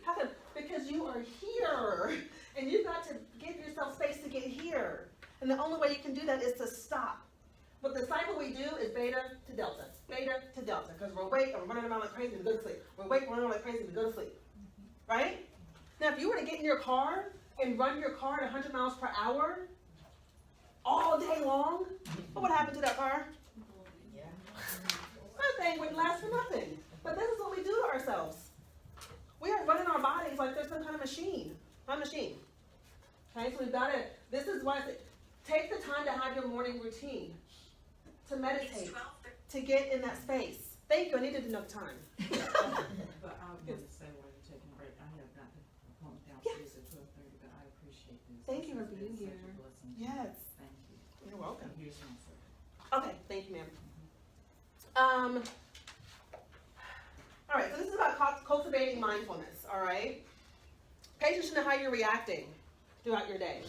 Because you are here. And you've got to give yourself space to get here. And the only way you can do that is to stop. But the cycle we do is beta to delta. Beta to delta. Because we're awake and we're running around like crazy and we go to sleep. We're awake, we're running around like crazy and we go to sleep. Right? Now, if you were to get in your car and run your car at 100 miles per hour all day long, what would happen to that car? That thing wouldn't last for nothing. But this is what we do to ourselves. We are running our bodies like there's some kind of machine. Not a machine. Okay, so we've got to, this is why, take the time to have your morning routine, to meditate, to get in that space. Thank you, I needed enough time. But I want to say while you're taking a break, I have got the appointment downstairs at 12:30, but I appreciate this. Thank you for This has being been here. Such a blessing. Yes. Thank you. You're welcome. And here's my service. Okay, thank you, ma'am. All right, so this is about cultivating mindfulness, all right? Pay attention to how you're reacting throughout your day.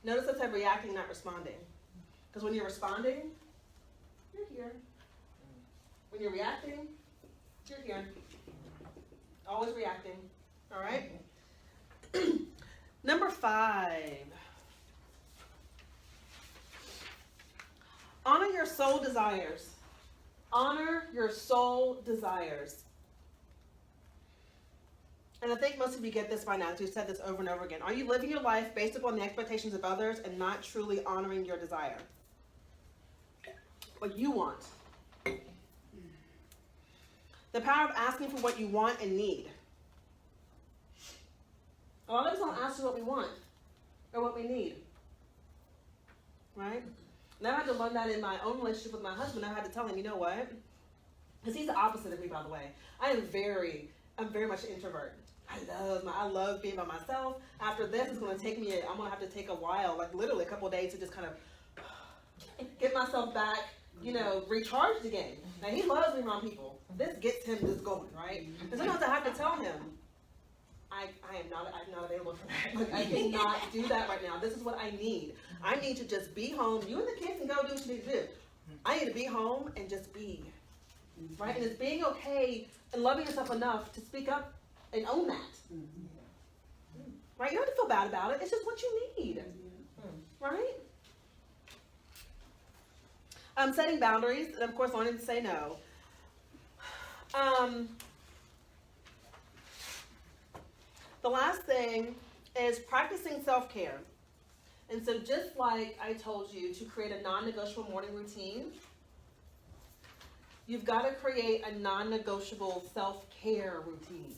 Notice I said reacting, not responding. Because when you're responding, you're here. When you're reacting, you're here. Always reacting, all right? Number 5. Honor your soul desires. Honor your soul desires. And I think most of you get this by now, because we've said this over and over again. Are you living your life based upon the expectations of others and not truly honoring your desire? What you want. The power of asking for what you want and need. A lot of us don't ask for what we want or what we need. Right? And I had to learn that in my own relationship with my husband. I had to tell him, you know what? Because he's the opposite of me, by the way. I'm very much an introvert. I love being by myself. After this, it's going to take me, I'm going to have to take a while, like literally a couple of days to just kind of get myself back, recharged again. Now, he loves being around people. This gets him just going, right? And sometimes I have to tell him, I'm not available for that. Like, I cannot do that right now. This is what I need. I need to just be home. You and the kids can go do what you need to do. I need to be home and just be. Right? And it's being okay and loving yourself enough to speak up and own that. Right? You don't have to feel bad about it. It's just what you need. Right? Setting boundaries, and of course learning to say no. The last thing is practicing self-care. And so just like I told you to create a non-negotiable morning routine, you've got to create a non-negotiable self-care routine.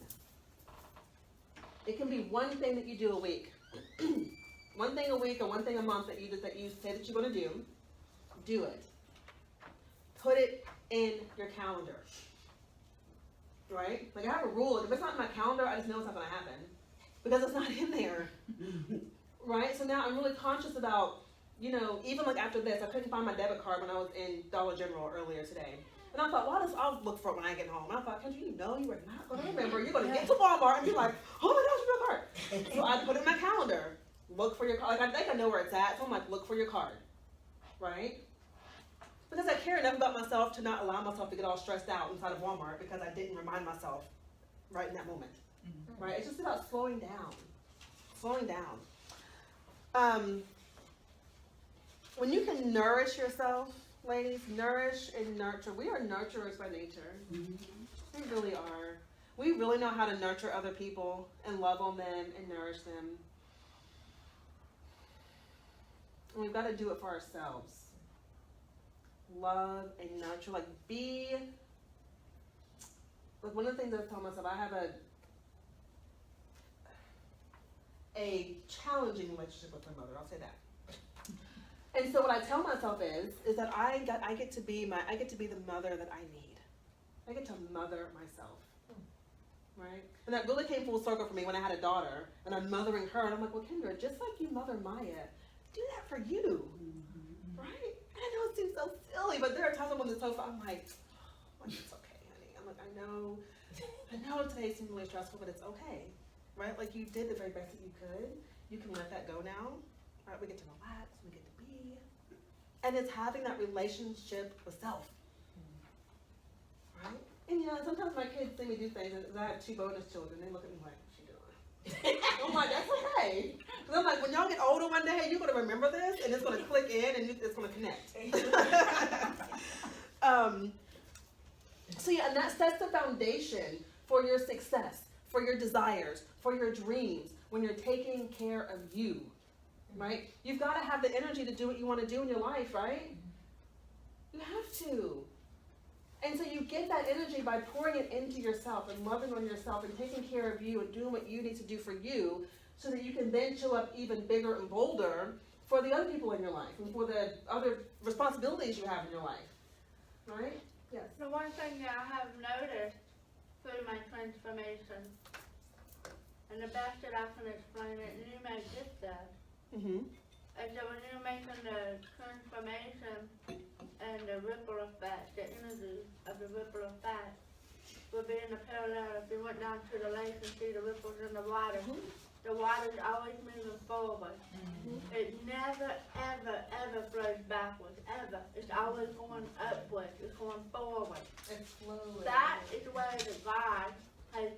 It can be one thing that you do a week. One thing a week or one thing a month that you say that you're going to do. Do it. Put it in your calendar. Right? Like I have a rule. If it's not in my calendar, I just know it's not going to happen. Because it's not in there. Right? So now I'm really conscious about, even like after this, I couldn't find my debit card when I was in Dollar General earlier today. And I thought, I'll look for it when I get home. And I thought, Kendra, you were not going to remember. You're going to get to Walmart and be like, oh my gosh, your card. So I put it in my calendar. Look for your card. Like I think I know where it's at. So I'm like, look for your card. Right? Because I care enough about myself to not allow myself to get all stressed out inside of Walmart because I didn't remind myself right in that moment. Right? It's just about slowing down. Slowing down. When you can nourish yourself, ladies, nourish and nurture. We are nurturers by nature. We really are. we really know how to nurture other people and love on them and nourish them. And we've got to do it for ourselves. Love and nurture, like one of the things I tell myself, I have a challenging relationship with my mother. I'll say that. And so what I tell myself is that I get to be the mother that I need. I get to mother myself, right? And that really came full circle for me when I had a daughter, and I'm mothering her, and I'm like, well, Kendra, just like you mother Maya, do that for you, right? And I know it seems so silly, but there are times I'm on the sofa, I'm like, it's okay, honey. I'm like, I know today seems really stressful, but it's okay, right? Like you did the very best that you could. You can let that go now, right? We get to relax, we get to be. And it's having that relationship with self, right? And you know, sometimes my kids see me do things, and I have 2 bonus children, they look at me like, what's she doing? I'm like, that's okay. Because I'm like, when y'all get older one day, you're going to remember this, and it's going to click in, and it's going to connect. So yeah, and that sets the foundation for your success, for your desires, for your dreams, when you're taking care of you, right? You've got to have the energy to do what you want to do in your life, right? You have to. And so you get that energy by pouring it into yourself and loving on yourself and taking care of you and doing what you need to do for you so that you can then show up even bigger and bolder for the other people in your life and for the other responsibilities you have in your life, right? Yes. The one thing that I have noticed through my transformation, and the best that I can explain it, and you may get that, Mm-hmm. is that when you're making the transformation and the ripple effect, the energy of the ripple effect will be in the parallel. If you went down to the lake and see the ripples in the water, the water's always moving forward. It never, ever, ever flows backwards, ever. It's always going upwards. It's going forward. It's flowing. That is where the God has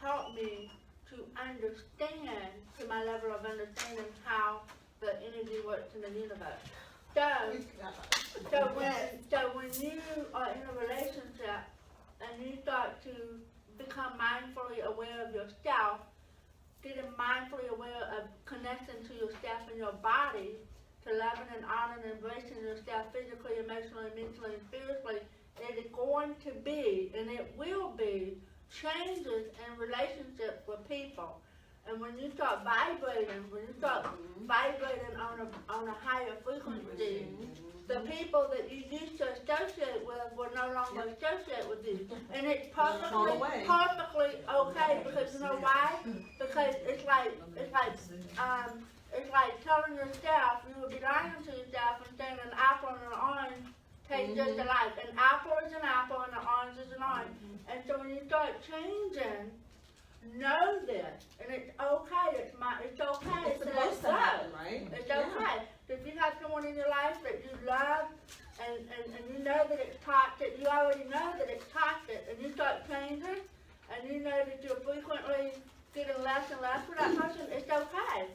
helped me to understand, to my level of understanding, how the energy works in the universe. So when you are in a relationship and you start to become mindfully aware of yourself, getting mindfully aware of connecting to yourself and your body, to loving and honoring and embracing yourself physically, emotionally, mentally, and spiritually, it is going to be, and it will be, changes in relationships with people. And when you start vibrating, on a higher frequency, the people that you used to associate with will no longer associate with you. And it's perfectly okay, because you know why? Because it's like telling yourself, you would be lying to yourself and saying an apple and an orange taste just alike. An apple is an apple and an orange is an orange. And so when you start changing, know this, and it's okay. It's okay. It's supposed to happen, right? It's okay. If you have someone in your life that you love, and you know that it's toxic, you already know that it's toxic, and you start changing, and you know that you're frequently getting less and less with that person, it's okay.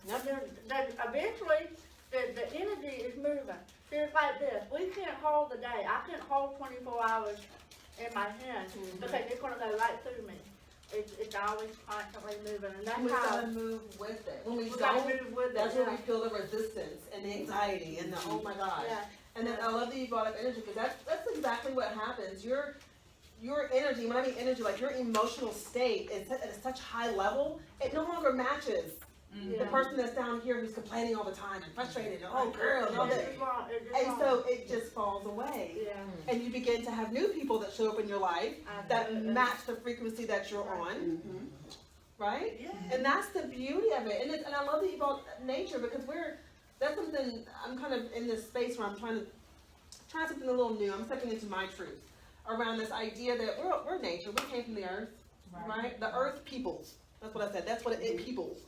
Then eventually, the energy is moving. It's like this. We can't hold the day. I can't hold 24 hours in my hand because it's going to go right through me. It's always constantly moving, and that's We've how got to move with it. When we gotta don't, move with it. that's when we feel the resistance and the anxiety and the oh my gosh. Yeah. And then I love that you brought up energy because that's exactly what happens. Your energy, when I mean energy, like your emotional state is at such high level, it no longer matches the person that's down here who's complaining all the time and frustrated and oh girl and all that. And so it just falls away. Yeah. And you begin to have new people that show up in your life that match the frequency that you're on. Right? Yeah. And that's the beauty of it. And I love that you brought nature because that's something, I'm kind of in this space where I'm trying something a little new. I'm stepping into my truth around this idea that we're nature. We came from the earth, right? The earth peoples. That's what I said. That's what it peoples,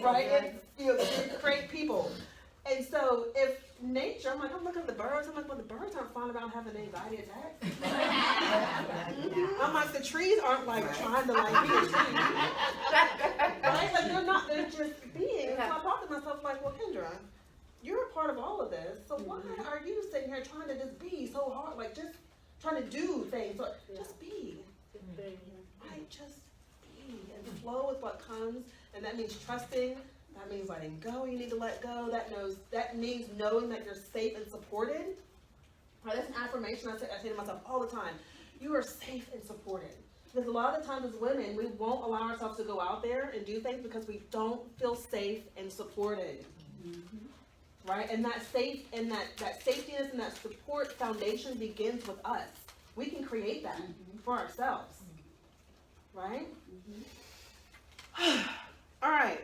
right? It create people. And so if nature, I'm looking at the birds. I'm like, well, the birds aren't flying around having anxiety attacks. I'm like, the trees aren't like trying to like be a tree. Right? Like they're just being. And so I thought to myself, like, well, Kendra, you're a part of all of this. So why are you sitting here trying to just be so hard? Like just trying to do things. So just be. just be and flow with what comes. And that means trusting. That means letting go. You need to let go. That means knowing that you're safe and supported. Right, that's an affirmation I say to myself all the time. You are safe and supported. Because a lot of the times as women, we won't allow ourselves to go out there and do things because we don't feel safe and supported. Right? And that safetiness and that support foundation begins with us. We can create that for ourselves. Right? All right.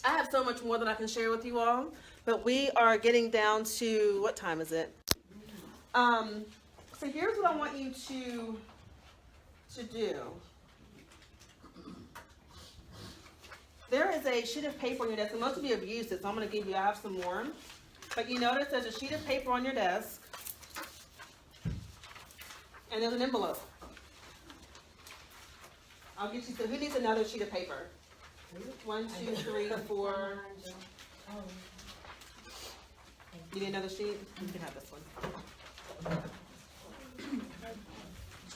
I have so much more that I can share with you all, but we are getting down to, what time is it? So here's what I want you to do. There is a sheet of paper on your desk, and most of you have used it, so I'm going to give you, I have some more. But you notice there's a sheet of paper on your desk, and there's an envelope. I'll get you, so who needs another sheet of paper? 1, 2, 3, 4. You need another sheet? You can have this one.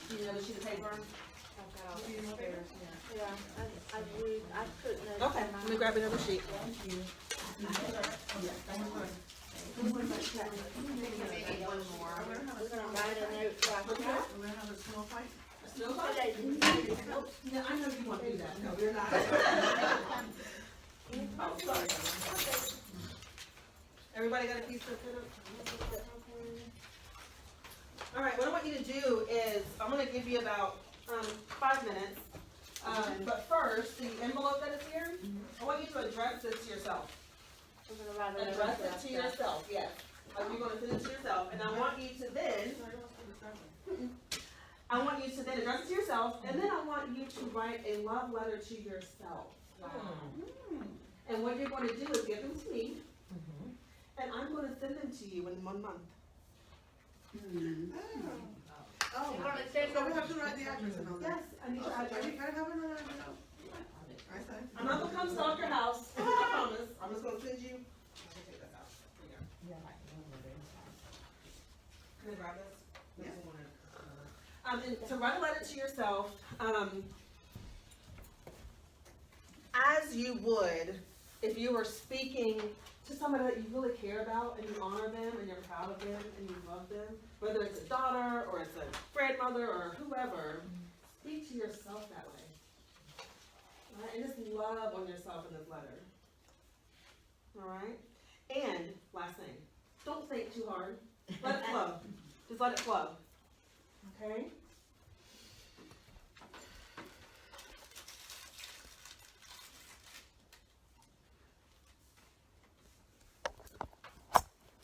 You need another sheet of paper? Yeah, I couldn't. Okay, let me grab another sheet. Maybe one more. We're gonna write a note to our staff. We're gonna have a small fight. No, I know you want to do that. No, you're not. Oh, sorry. Everybody got a piece of it? All right, what I want you to do is, I'm going to give you about 5 minutes. But first, the envelope that is here, I want you to address this to yourself. We're gonna write a note Address to our it to staff. yourself, yes. Like you're going to send it to yourself. And I want you to then address it to yourself, and then I want you to write a love letter to yourself. Wow. And what you're going to do is give them to me, and I'm going to send them to you in 1 month. Oh, We're gonna send so we them. have to write the address and all that. Yes, I need your I address. have another envelope. I said. I'm not going to come stalk your house, I promise. I'm just going to send you. Take this out. Here you go. Can I grab this? Yeah. And to write a letter to yourself, as you would if you were speaking to somebody that you really care about and you honor them and you're proud of them and you love them, whether it's a daughter or it's a grandmother or whoever, speak to yourself that way. Right? And just love on yourself in this letter. All right? And last thing, don't think too hard. Let it flow. Just let it flow. Okay?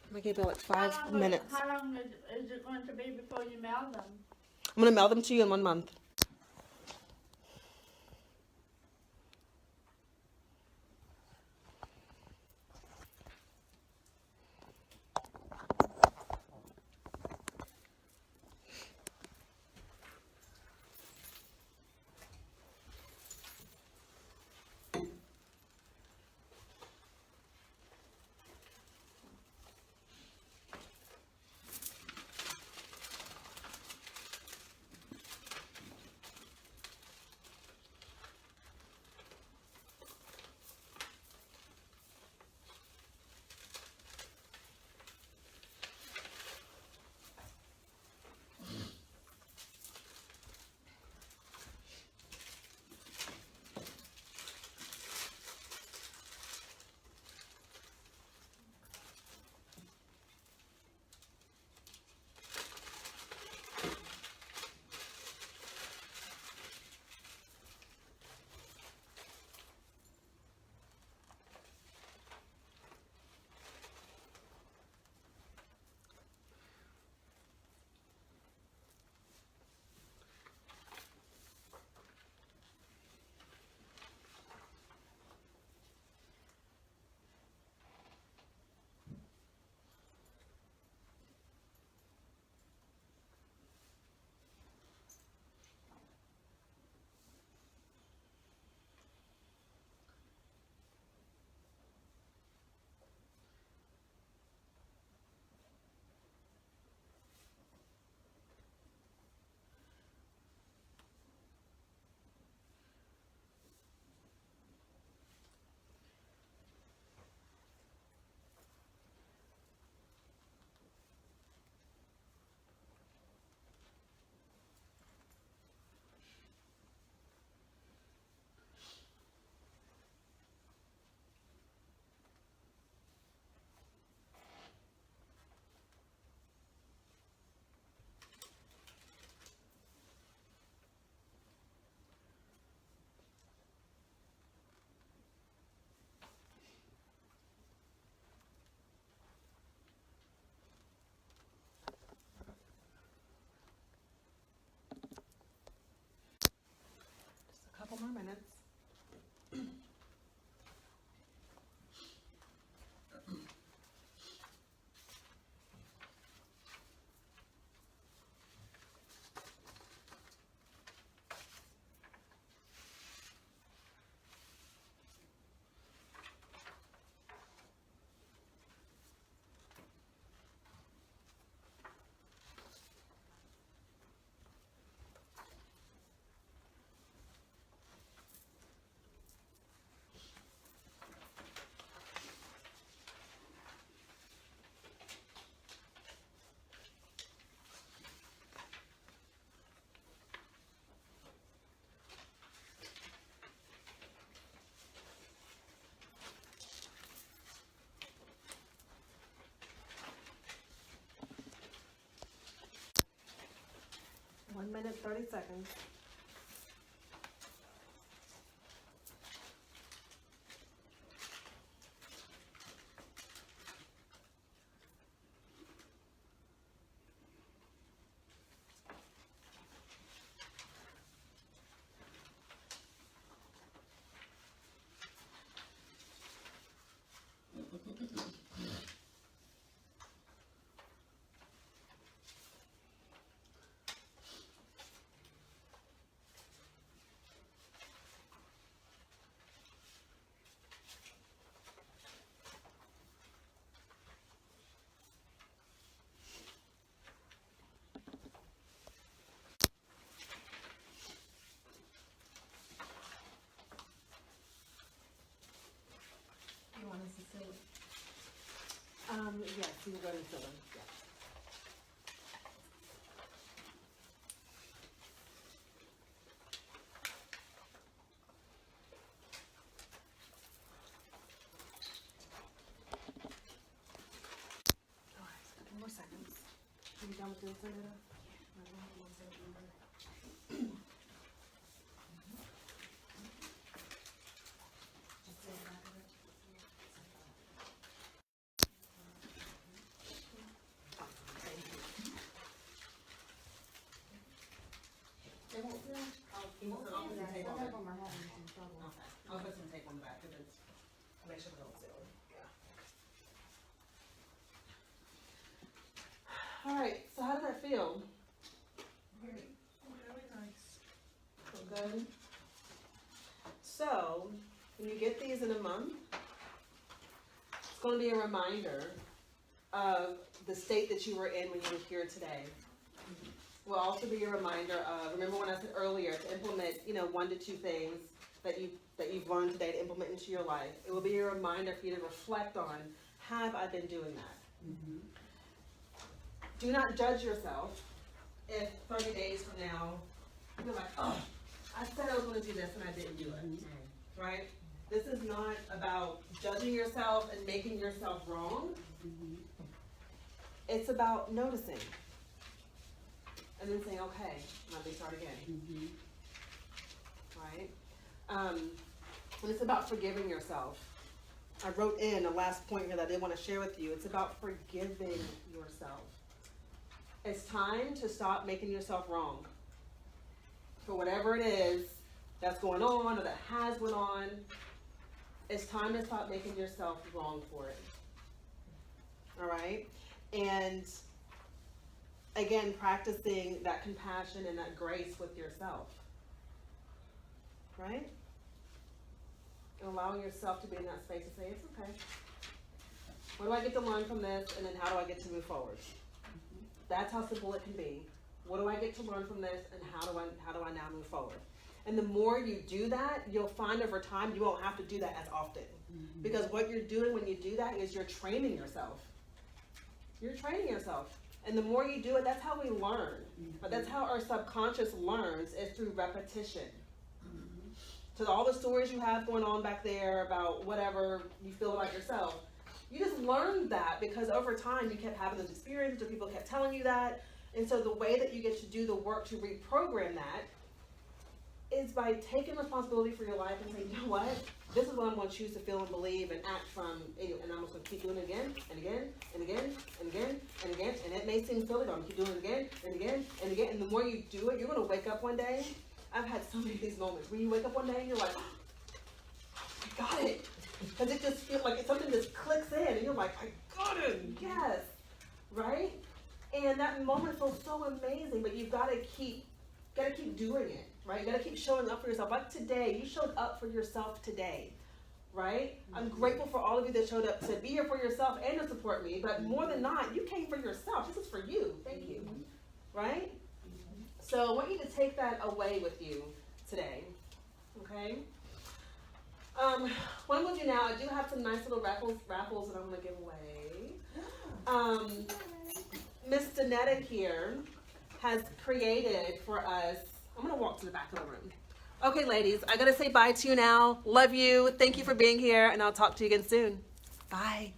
I'm gonna give you like 5 minutes. How long is it going to be before you mail them? I'm gonna mail them to you in 1 month. 1 minute, 30 seconds. You want us to seal it? Yes, you can go to fill them. Yeah. All right, so 10 more seconds. Are you done with this, Anita? They won't feel? I'll put some tape on Some it. of them are having some trouble. Okay, I'll put some tape on the back, cause it's, make sure they don't seal it. All right, so how did that feel? Really nice. Feel good? So, when you get these in a month, it's gonna be a reminder of the state that you were in when you were here today. Will also be a reminder of, remember when I said earlier, to implement, 1 to 2 things that you've learned today to implement into your life. It will be a reminder for you to reflect on, have I been doing that? Do not judge yourself if 30 days from now, you're like, oh, I said I was gonna do this and I didn't do it, right? This is not about judging yourself and making yourself wrong. It's about noticing. And then saying, okay, let me start again. Right? And it's about forgiving yourself. I wrote in the last point here that I did want to share with you. It's about forgiving yourself. It's time to stop making yourself wrong for whatever it is that's going on or that has went on. It's time to stop making yourself wrong for it. All right? And again, practicing that compassion and that grace with yourself, right? And allowing yourself to be in that space to say, it's okay. What do I get to learn from this, and then how do I get to move forward? That's how simple it can be. What do I get to learn from this, and how do I now move forward? And the more you do that, you'll find over time you won't have to do that as often. Because what you're doing when you do that is you're training yourself. You're training yourself. And the more you do it, that's how we learn. But that's how our subconscious learns, is through repetition. So all the stories you have going on back there about whatever you feel about yourself, you just learned that because over time you kept having those experiences or people kept telling you that. And so the way that you get to do the work to reprogram that is by taking responsibility for your life and saying, you know what? This is what I'm going to choose to feel and believe and act from, and I'm just going to keep doing it again and again and again and again and again. And it may seem silly, but I'm going to keep doing it again and again and again. And the more you do it, you're going to wake up one day. I've had so many of these moments where you wake up one day and you're like, oh, I got it. Because it just feels like something just clicks in and you're like, I got it. Yes. Right? And that moment feels so amazing, but you've got to keep doing it. Right? You gotta keep showing up for yourself. Like today, you showed up for yourself today, right? I'm grateful for all of you that showed up to be here for yourself and to support me, but more than not, you came for yourself. This is for you. Thank you. Right? So I want you to take that away with you today, okay? What I'm gonna do now, I do have some nice little raffles that I'm gonna give away. Miss Danetta here has created for us. I'm going to walk to the back of the room. Okay, ladies, I got to say bye to you now. Love you. Thank you for being here, and I'll talk to you again soon. Bye.